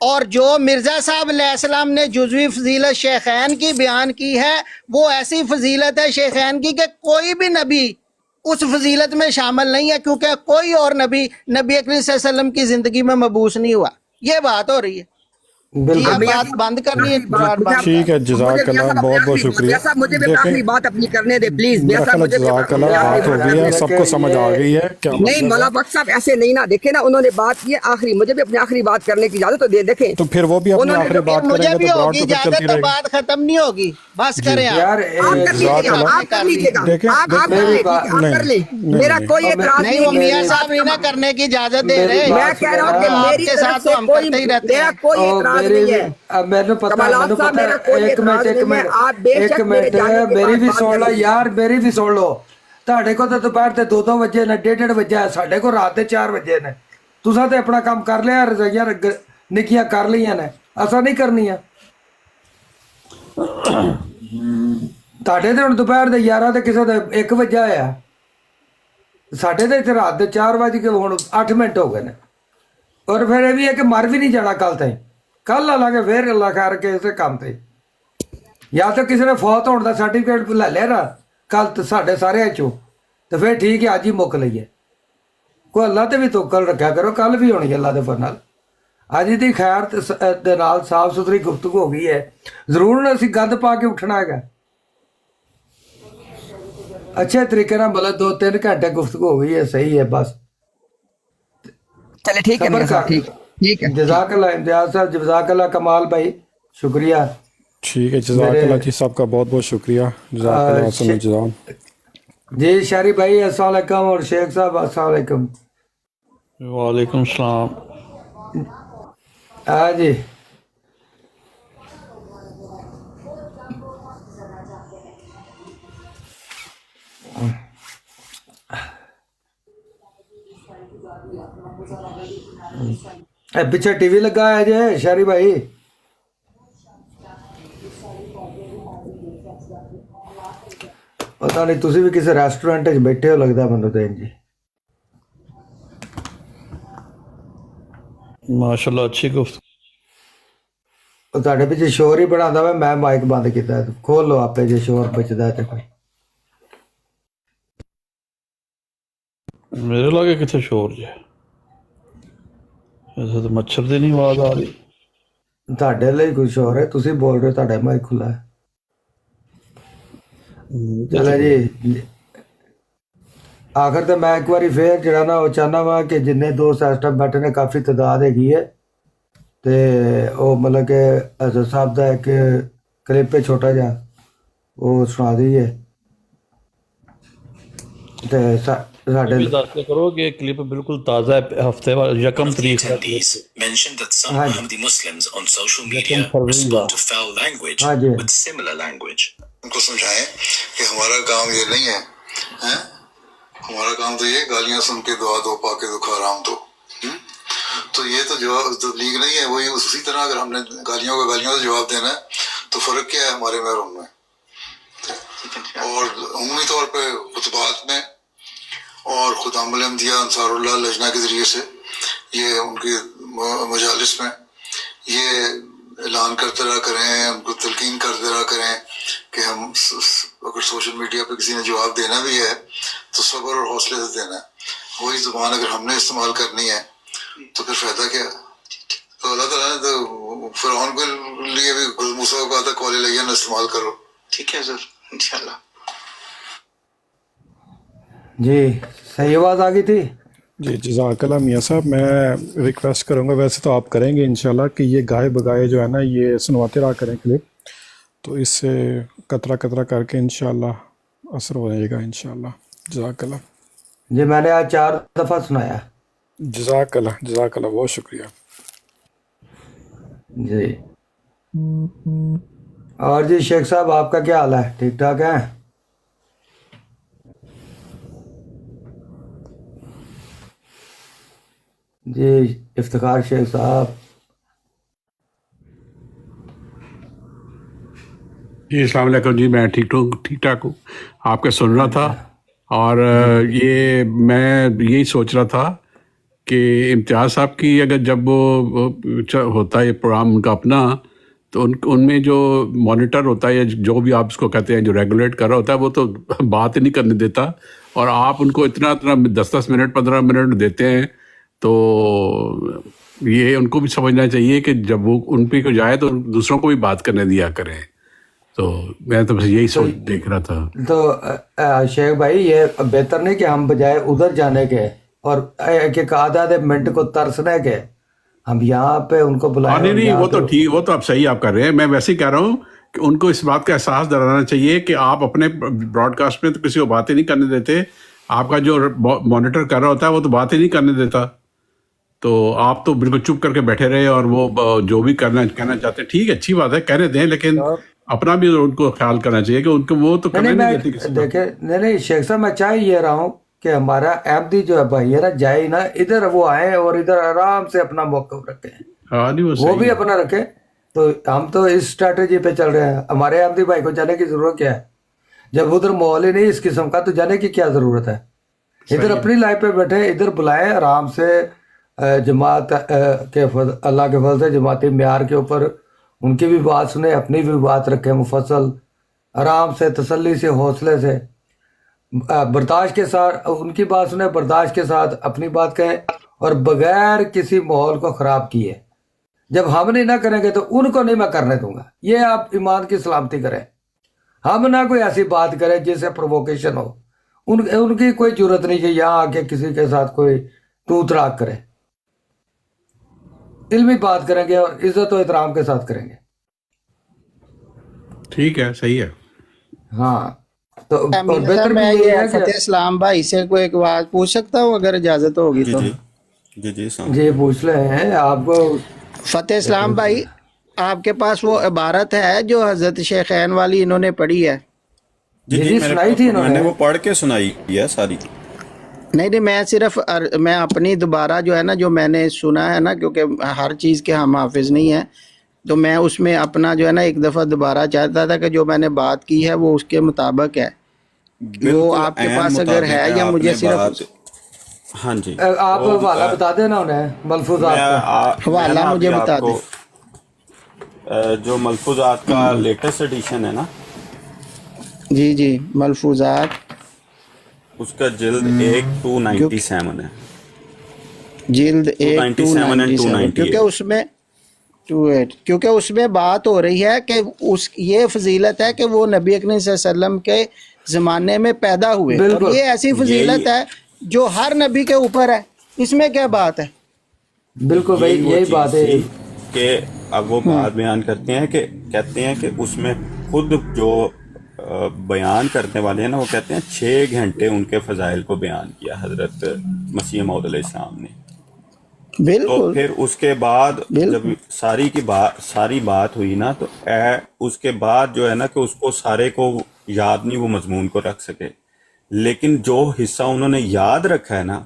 Speaker 5: اور جو مرزا صاحب علیہ السلام نے جزوی فضیلت شیخین کی بیان کی ہے وہ ایسی فضیلت ہے شیخین کی کہ کوئی بھی نبی اس فضیلت میں شامل نہیں ہے، کیونکہ کوئی اور نبی اکرم صلی اللہ علیہ وسلم کی زندگی میں مبعوث نہیں ہوا. یہ بات ہو رہی ہے. جی
Speaker 3: بالکل.
Speaker 5: اب بات بند کرنی ہے.
Speaker 4: ٹھیک ہے،
Speaker 1: مجھے
Speaker 4: جزاک
Speaker 1: میاں
Speaker 4: اللہ،
Speaker 1: صاحب
Speaker 4: بہت بہت
Speaker 1: آخری
Speaker 4: شکریہ.
Speaker 1: میاں صاحب مجھے بھی آخری
Speaker 4: دیکھیں،
Speaker 1: بات اپنی کرنے دے پلیز. میاں
Speaker 4: میرا
Speaker 1: صاحب
Speaker 4: خیال ہے
Speaker 1: مجھے بھی
Speaker 4: جزاک اللہ، بات ہو گئی ہے، سب کو سمجھ آ گئی ہے کیا
Speaker 1: نہیں
Speaker 4: مطلب
Speaker 1: مولا
Speaker 4: ہے.
Speaker 1: بخش صاحب ایسے نہیں نا، دیکھیں نا انہوں نے بات کی ہے آخری، مجھے بھی اپنی آخری بات کرنے کی اجازت تو دے. دیکھیں
Speaker 4: تو پھر وہ بھی اپنی
Speaker 1: انہوں نے
Speaker 4: آخری
Speaker 1: جو
Speaker 4: بات کریں
Speaker 5: مجھے
Speaker 4: گے
Speaker 5: بھی
Speaker 4: تو براڈ
Speaker 5: ہوگی
Speaker 4: تو پھر
Speaker 5: اجازت،
Speaker 4: چلتی
Speaker 5: تو
Speaker 4: رہے گی.
Speaker 5: بات ختم نہیں ہوگی. بس
Speaker 4: جی
Speaker 5: کریں
Speaker 3: یار
Speaker 1: آپ کر لیجیے
Speaker 4: جزاک
Speaker 1: گا،
Speaker 4: اللہ.
Speaker 1: آپ کر لیجیے گا،
Speaker 4: دیکھیں
Speaker 1: آپ کر
Speaker 3: میری
Speaker 1: لیں، ٹھیک
Speaker 3: بات
Speaker 1: ہے آپ
Speaker 4: نہیں
Speaker 1: کر لیں،
Speaker 4: نہیں
Speaker 1: میرا
Speaker 4: نہیں
Speaker 1: کوئی
Speaker 3: اور
Speaker 1: اعتراض
Speaker 5: نہیں،
Speaker 1: نہیں
Speaker 5: وہ
Speaker 1: ہے.
Speaker 5: میاں
Speaker 3: میری
Speaker 5: صاحب نہیں نہ کرنے کی اجازت دے
Speaker 3: میری
Speaker 5: رہے.
Speaker 1: میں
Speaker 3: بات
Speaker 1: کہہ رہا
Speaker 3: سنے
Speaker 1: ہوں کہ
Speaker 3: نا.
Speaker 5: آپ
Speaker 1: میری
Speaker 5: کے
Speaker 1: طرف
Speaker 5: ساتھ
Speaker 1: سے
Speaker 5: تو ہم
Speaker 1: کوئی
Speaker 5: کرتے ہی رہتے
Speaker 1: میرا
Speaker 5: ہیں.
Speaker 1: کوئی
Speaker 3: او
Speaker 1: اعتراض
Speaker 3: میری
Speaker 1: نہیں ہے.
Speaker 3: اب مینو پتا
Speaker 1: کمالات صاحب میرا کوئی
Speaker 3: ایک
Speaker 1: اعتراض
Speaker 3: منٹ
Speaker 1: نہیں ہے، آپ بے
Speaker 3: ایک
Speaker 1: شک میرے
Speaker 3: منٹ
Speaker 1: جانے کے
Speaker 3: میری
Speaker 1: بعد
Speaker 3: بھی
Speaker 1: بات
Speaker 3: سن
Speaker 1: کر
Speaker 3: لو
Speaker 1: لیجیے.
Speaker 3: یار، میری بھی سن لو. ਤੁਹਾਡੇ ਕੋ ਤਾਂ ਦੁਪਹਿਰ ਦੇ 2-2 ਵਜੇ ਨੇ, 1:30 ਵਜੇ ਹੈ. ਸਾਡੇ ਕੋ ਰਾਤ ਦੇ 4 ਵਜੇ ਨੇ. ਤੁਸੀਂ ਤੇ ਆਪਣਾ ਕੰਮ ਕਰ ਲਿਆ, ਰਜ਼ਾਈਆਂ ਨਿੱਕੀਆਂ ਕਰ ਲਈਆਂ ਨੇ, ਅਸਾਂ ਨਹੀਂ ਕਰਨੀਆਂ. ਤੁਹਾਡੇ ਤੇ ਹੁਣ ਦੁਪਹਿਰ ਦੇ 11 ਤੇ ਕਿਸੇ ਦੇ 1 ਵਜਾ ਆ. ਸਾਡੇ ਤੇ ਇੱਥੇ ਰਾਤ ਦੇ 4 ਵਜ ਕੇ ਹੁਣ 8 ਮਿੰਟ ਹੋ ਗਏ ਨੇ. ਔਰ ਫਿਰ ਇਹ ਵੀ ਹੈ ਕਿ ਮਰ ਵੀ ਨਹੀਂ ਜਾਣਾ ਕੱਲ ਤਾਈਂ. ਕੱਲ ਆਲਾਂਗੇ ਫਿਰ ਅੱਲਾ ਖੈਰ ਕੇ ਇਸੇ ਕੰਮ ਤੇ. ਜਾਂ ਤਾਂ ਕਿਸੇ ਨੇ ਫੌਤ ਹੋਣ ਦਾ ਸਰਟੀਫਿਕੇਟ ਲੈ ਲਿਆ ਨਾ ਕੱਲ ਸਾਡੇ ਸਾਰਿਆਂ ਚੋਂ, ਤੇ ਫਿਰ ਠੀਕ ਹੈ, ਅੱਜ ਹੀ ਮੁੱਕ ਲਈਏ. ਕੋਈ ਅੱਲਾ ਤੇ ਵੀ ਤੋਕਲ ਰੱਖਿਆ ਕਰੋ, ਕੱਲ ਵੀ ਹੋਣੀ ਅੱਲਾ ਦੇ ਫਰ ਨਾਲ. ਅੱਜ ਦੀ ਖੈਰ ਦੇ ਨਾਲ ਸਾਫ ਸੁਥਰੀ ਗੁਫ਼ਤਗੂ ਹੋ ਗਈ ਹੈ. ਜ਼ਰੂਰ ਨਾ ਅਸੀਂ ਗੰਦ ਪਾ ਕੇ ਉੱਠਣਾ ਹੈਗਾ. ਅੱਛੇ ਤਰੀਕੇ ਨਾਲ ਮਤਲਬ 2-3 ਘੰਟੇ ਗੁਫ਼ਤਗੂ ਹੋ ਗਈ ਹੈ, ਸਹੀ ਹੈ. ਬਸ
Speaker 1: چلے ٹھیک ہے
Speaker 3: صبر
Speaker 1: میاں صاحب،
Speaker 3: کر.
Speaker 1: ٹھیک ہے ٹھیک ہے.
Speaker 3: جزاک اللہ امتیاز صاحب، جزاک اللہ کمال بھائی، شکریہ.
Speaker 4: ٹھیک ہے، جزاک
Speaker 3: میرے
Speaker 4: اللہ جی، سب کا بہت بہت شکریہ. جزاک اللہ حسن الجزا.
Speaker 3: جی شہری بھائی السلام علیکم، اور شیخ صاحب السلام علیکم.
Speaker 6: وعلیکم السلام.
Speaker 3: ہاں جی. پیچھے ٹی وی لگا ہے جی شہری بھائی. پتا نہیں تسی بھی کسی ریسٹورینٹ بیٹھے ہو لگتا مینوں تے جی.
Speaker 6: ماشاء اللہ اچھی گفت.
Speaker 3: تواڈے پیچھے شور ہی بنا دا. میں مائک بند کیتا ہے، کھول لو آپے جے شور بچدا ہے تے کوئی.
Speaker 6: میرے لگے کتنے شور جے، ایسے تو مچھر دی نہیں آواز آ رہی.
Speaker 3: تواڈے لئی کوئی شور ہے، تسی بول رہے ہو، تواڈا مائک کھلا ہے. چلے جی آخر تے میں ایک باری پھر جڑا نا وہ چاہنا وا کہ جنے دوست اس ٹائم بیٹھے نے کافی تعداد ہیگی ہے، تے وہ مطلب کہ حضرت صاحب دا ایک کلپ ہے چھوٹا جا، وہ سنا دیئے. تے ساڈے
Speaker 6: بھی دس کرو کہ کلپ بالکل تازہ ہے، ہفتے والا یکم تاریخ کا کلپ.
Speaker 7: mentioned that some
Speaker 3: ہاں جی
Speaker 7: Ahmadi Muslims on social
Speaker 6: یکم
Speaker 7: media
Speaker 6: فروری
Speaker 7: respond
Speaker 6: کا.
Speaker 7: to foul language
Speaker 3: ہاں جی
Speaker 7: with similar language. ان کو سمجھائیں کہ ہمارا کام یہ نہیں ہے، ہمارا کام تو یہ گالیاں سن کے دعا دو پاکے دو حرام دو. تو یہ تو جواب تبلیغ نہیں ہے. وہی اسی طرح اگر ہم نے گالیوں کا گالیوں سے جواب دینا ہے تو فرق کیا ہے ہمارے میں اور ان میں. اور عمومی طور پہ خطبات میں اور خدام الانبیاء انصار اللہ لجنہ کے ذریعے سے یہ ان کی مجالس میں یہ اعلان کرتے رہا کریں، ان کو تلقین کرتے رہا کریں کہ ہم اگر سوشل میڈیا پہ کسی نے جواب دینا بھی ہے تو صبر اور حوصلے سے دینا ہے. وہی زبان اگر ہم نے استعمال کرنی ہے تو پھر فائدہ کیا. تو اللہ تعالیٰ نے تو فرعون کے لیے بھی موسیٰ کو کہا تھا قول لیّن استعمال کرو. ٹھیک ہے سر، انشاءاللہ.
Speaker 3: جی صحیح آواز آ گئی تھی.
Speaker 4: جی جزاک اللہ میاں صاحب. میں ریکویسٹ کروں گا، ویسے تو آپ کریں گے انشاءاللہ، کہ یہ گائے بگائے جو ہے نا یہ سنواتے رہا کریں کلپ، تو اس سے قطرہ قطرہ کر کے انشاءاللہ اثر ہو جائے گا انشاءاللہ. جزاک اللہ.
Speaker 3: جی میں نے آج 4 دفعہ سنایا.
Speaker 4: جزاک اللہ، جزاک اللہ، بہت شکریہ.
Speaker 3: جی اور جی شیخ صاحب آپ کا کیا حال ہے؟ ٹھیک ٹھاک ہے؟ جی افتخار شیخ صاحب.
Speaker 8: جی السلام علیکم. جی میں ٹھیک ٹھاک ہوں. آپ کا سن رہا تھا، اور یہ میں یہی سوچ رہا تھا کہ امتیاز صاحب کی اگر جب وہ ہوتا ہے یہ پروگرام ان کا اپنا، تو ان میں جو مانیٹر ہوتا ہے، جو بھی آپ اس کو کہتے ہیں، جو ریگولیٹ کر رہا ہوتا ہے، وہ تو بات ہی نہیں کرنے دیتا، اور آپ ان کو اتنا 10 منٹ 15 منٹ دیتے ہیں، تو یہ ان کو بھی سمجھنا چاہیے کہ جب وہ ان پہ کو جائے تو دوسروں کو بھی بات کرنے دیا کریں. تو میں تو بس یہی سوچ دیکھ رہا تھا.
Speaker 3: تو شیخ بھائی یہ بہتر نہیں کہ ہم بجائے ادھر جانے کے اور ایک آدھے منٹ کو ترسنے کے ہم یہاں پہ ان کو بلائیں.
Speaker 8: نہیں وہ تو ٹھیک، وہ تو آپ صحیح آپ کر رہے ہیں. میں ویسے ہی کہہ رہا ہوں کہ ان کو اس بات کا احساس دلانا چاہیے کہ آپ اپنے براڈ کاسٹ میں تو کسی کو بات ہی نہیں کرنے دیتے. آپ کا جو مانیٹر کر رہا ہوتا ہے وہ تو بات ہی نہیں کرنے دیتا. تو آپ تو بالکل چپ کر کے بیٹھے رہے اور وہ جو بھی کہنا چاہتے ہیں ٹھیک ہے، اچھی بات ہے، کہنے دیں، لیکن اپنا بھی ان کو خیال کرنا چاہیے کہ ان کو وہ تو کرنے نہیں دیتے کسی کو.
Speaker 3: دیکھیں نہیں شیخ صاحب، میں چاہ یہ رہا ہوں کہ ہمارا احمدی جو ہے بھائی ہے نا، جائے نا ادھر وہ آئے اور ادھر آرام سے اپنا موقف رکھیں، وہ بھی اپنا رکھیں. تو ہم تو اس اسٹریٹجی پہ چل رہے ہیں. ہمارے احمدی بھائی کو جانے کی ضرورت کیا ہے؟ جب ادھر ماحول ہی نہیں اس قسم کا تو جانے کی کیا ضرورت ہے؟ ادھر اپنی لائف پہ بیٹھے، ادھر بلائیں آرام سے. جماعت کے اللہ کے فضل سے جماعتی معیار کے اوپر ان کی بھی بات سنیں، اپنی بھی بات رکھیں مفصل، آرام سے، تسلی سے، حوصلے سے، برداشت کے ساتھ ان کی بات سنیں، برداشت کے ساتھ اپنی بات کہیں، اور بغیر کسی ماحول کو خراب کیے. جب ہم نہیں نہ کریں گے تو ان کو نہیں میں کرنے دوں گا. یہ آپ ایمان کی سلامتی کریں. ہم نہ کوئی ایسی بات کریں جس سے پرووکیشن ہو. ان کی کوئی ضرورت نہیں کہ یہاں آ کے کسی کے ساتھ کوئی تو تراک کرے. علمی بات کریں گے اور عزت و احترام کے ساتھ کریں گے.
Speaker 8: ٹھیک ہے، صحیح ہے.
Speaker 3: ہاں تو
Speaker 5: امین
Speaker 3: بہتر
Speaker 5: صاحب،
Speaker 3: بھی
Speaker 5: میں
Speaker 3: یہی
Speaker 5: یہ
Speaker 3: ہے
Speaker 5: فتح
Speaker 3: کہ
Speaker 5: اسلام بھائی سے کوئی ایک بات پوچھ سکتا ہوں اگر اجازت ہوگی تو؟
Speaker 2: جی
Speaker 3: جی پوچھ لے ہیں آپ کو.
Speaker 5: فتح اسلام بھائی، آپ کے پاس وہ عبارت ہے جو حضرت شیخین والی انہوں نے پڑھی ہے؟
Speaker 3: جی سنائی تھی انہوں
Speaker 2: میں نے
Speaker 3: نے.
Speaker 2: وہ پڑھ کے سنائی ہے ساری.
Speaker 5: نہیں، میں صرف میں اپنی دوبارہ جو ہے نا، جو میں نے سنا ہے نا، کیونکہ ہر چیز کے ہم حافظ نہیں ہیں، تو میں اس میں اپنا جو ہے نا ایک دفعہ دوبارہ چاہتا تھا کہ جو میں نے بات کی ہے وہ اس کے مطابق ہے. وہ آپ کے پاس اگر ہے یا مجھے صرف
Speaker 2: ہاں جی
Speaker 3: آپ حوالہ بتا دینا انہیں ملفوظات کا.
Speaker 5: حوالہ مجھے بتا دیں.
Speaker 2: جو ملفوظات کا لیٹسٹ ایڈیشن ہے نا،
Speaker 5: جی ملفوظات،
Speaker 2: اس کا جلد 297 ہے.
Speaker 5: جلد
Speaker 2: 297
Speaker 5: کیونکہ اس میں بات ہو رہی ہے کہ یہ فضیلت ہے کہ وہ نبی اکرم صلی اللہ علیہ وسلم کے زمانے میں پیدا ہوئے، اور یہ ایسی فضیلت ہے جو ہر نبی کے اوپر ہے. اس میں کیا بات ہے؟
Speaker 3: بالکل بھائی، یہی بات ہے
Speaker 2: کہ اب وہ بات بیان کرتے ہیں کہ کہتے ہیں کہ اس میں خود جو بیان کرنے والے ہیں نا، وہ کہتے ہیں 6 گھنٹے ان کے فضائل کو بیان کیا حضرت مسیح موعود علیہ السلام نے. تو پھر اس کے بعد جب ساری بات ہوئی نا، تو اس کے بعد جو ہے نا کہ اس کو سارے کو یاد نہیں، وہ مضمون کو رکھ سکے. لیکن جو حصہ انہوں نے یاد رکھا ہے نا،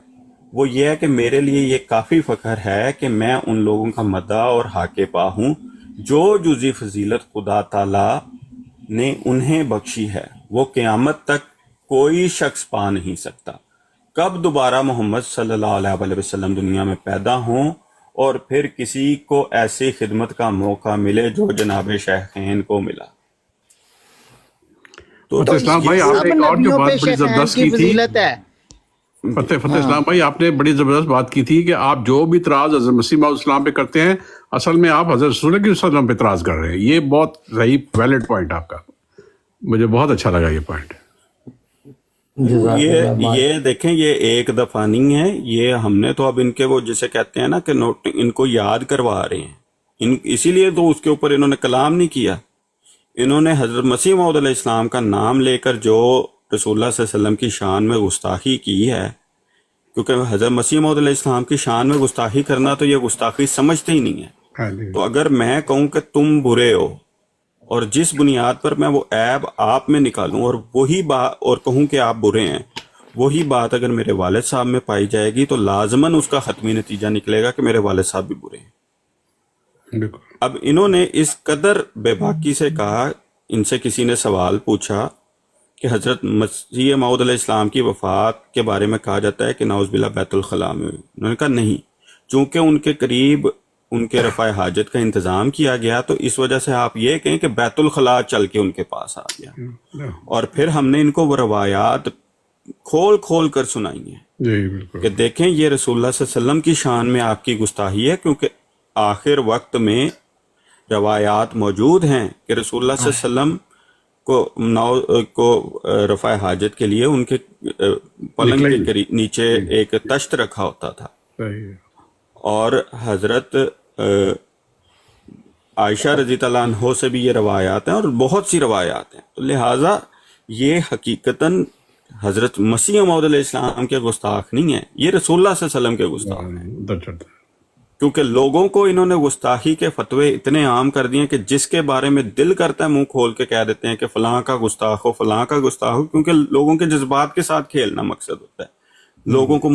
Speaker 2: وہ یہ ہے کہ میرے لیے یہ کافی فخر ہے کہ میں ان لوگوں کا مداح اور حاکے پا ہوں جو جزی فضیلت خدا تعالی نے انہیں بخشی ہے، وہ قیامت تک کوئی شخص پا نہیں سکتا. کب دوبارہ محمد صلی اللہ علیہ وسلم دنیا میں پیدا ہوں اور پھر کسی کو ایسی خدمت کا موقع ملے جو جناب شیخین کو ملا. تو
Speaker 8: اسلام بھائی، آپ نے ایک اور جو بات بڑی زبردست کی تھی، فتح اسلام بھائی، آپ نے بڑی زبردست بات کی تھی کہ آپ جو بھی اعتراض حضرت مسیح موعود اسلام پہ کرتے ہیں، اصل میں آپ حضرت رسول اللہ صلی اللہ علیہ وسلم پہ اعتراض کر رہے ہیں. یہ بہت صحیح ویلڈ پوائنٹ آپ کا، مجھے بہت اچھا لگا یہ پوائنٹ.
Speaker 2: یہ دیکھیں، یہ ایک دفعہ نہیں ہے، یہ ہم نے تو اب ان کے وہ جسے کہتے ہیں نا کہ ان کو یاد کروا رہے ہیں. اسی لیے تو اس کے اوپر انہوں نے کلام نہیں کیا. انہوں نے حضرت مسیح موعود علیہ السلام کا نام لے کر جو رسول اللہ صلی اللہ علیہ وسلم کی شان میں گستاخی کی ہے، کیونکہ حضرت مسیح موعود علیہ السلام کی شان میں گستاخی کرنا تو یہ گستاخی سمجھتے ہی نہیں ہے. تو اگر میں کہوں کہ تم برے ہو اور جس بنیاد پر میں وہ عیب آپ میں نکالوں اور وہی بات اور کہوں کہ آپ برے ہیں، وہی بات اگر میرے والد صاحب میں پائی جائے گی تو لازماً اس کا حتمی نتیجہ نکلے گا کہ میرے والد صاحب بھی برے ہیں. اب انہوں نے اس قدر بے باکی سے کہا. ان سے کسی نے سوال پوچھا کہ حضرت مسیح موعود علیہ السلام کی وفات کے بارے میں کہا جاتا ہے کہ نعوذ باللہ بیت الخلاء میں ہوئی. انہوں نے کہا نہیں، چونکہ ان کے قریب ان کے رفع حاجت کا انتظام کیا گیا تو اس وجہ سے آپ یہ کہیں کہ بیت الخلاء چل کے ان کے پاس آ گیا. اور پھر ہم نے ان کو وہ روایات کھول کھول کر سنائی ہیں
Speaker 8: جی بالکل.
Speaker 2: کہ دیکھیں یہ رسول اللہ صلی اللہ علیہ وسلم کی شان میں آپ کی گستاخی ہے، کیونکہ آخر وقت میں روایات موجود ہیں کہ رسول اللہ صلی اللہ علیہ وسلم کو رفع حاجت کے لیے ان کے پلنگ کے قریب نیچے ایک تشت رکھا ہوتا تھا،
Speaker 8: صحیح.
Speaker 2: اور حضرت عائشہ رضی اللہ عنہ سے بھی یہ روایات ہیں اور بہت سی روایات ہیں. تو لہٰذا یہ حقیقتاً حضرت مسیح موعود علیہ السلام کے گستاخ نہیں ہیں، یہ رسول اللہ صلی اللہ علیہ وسلم کے گستاخ ہیں،
Speaker 8: ادھر چڑھتا ہے.
Speaker 2: کیونکہ لوگوں کو انہوں نے گستاخی کے فتوے اتنے عام کر دیے کہ جس کے بارے میں دل کرتا ہے منہ کھول کے کہہ دیتے ہیں کہ فلاں کا گستاخ ہو، فلاں کا گستاخ ہو، کیونکہ لوگوں کے جذبات کے ساتھ کھیلنا مقصد ہوتا ہے. لوگوں کو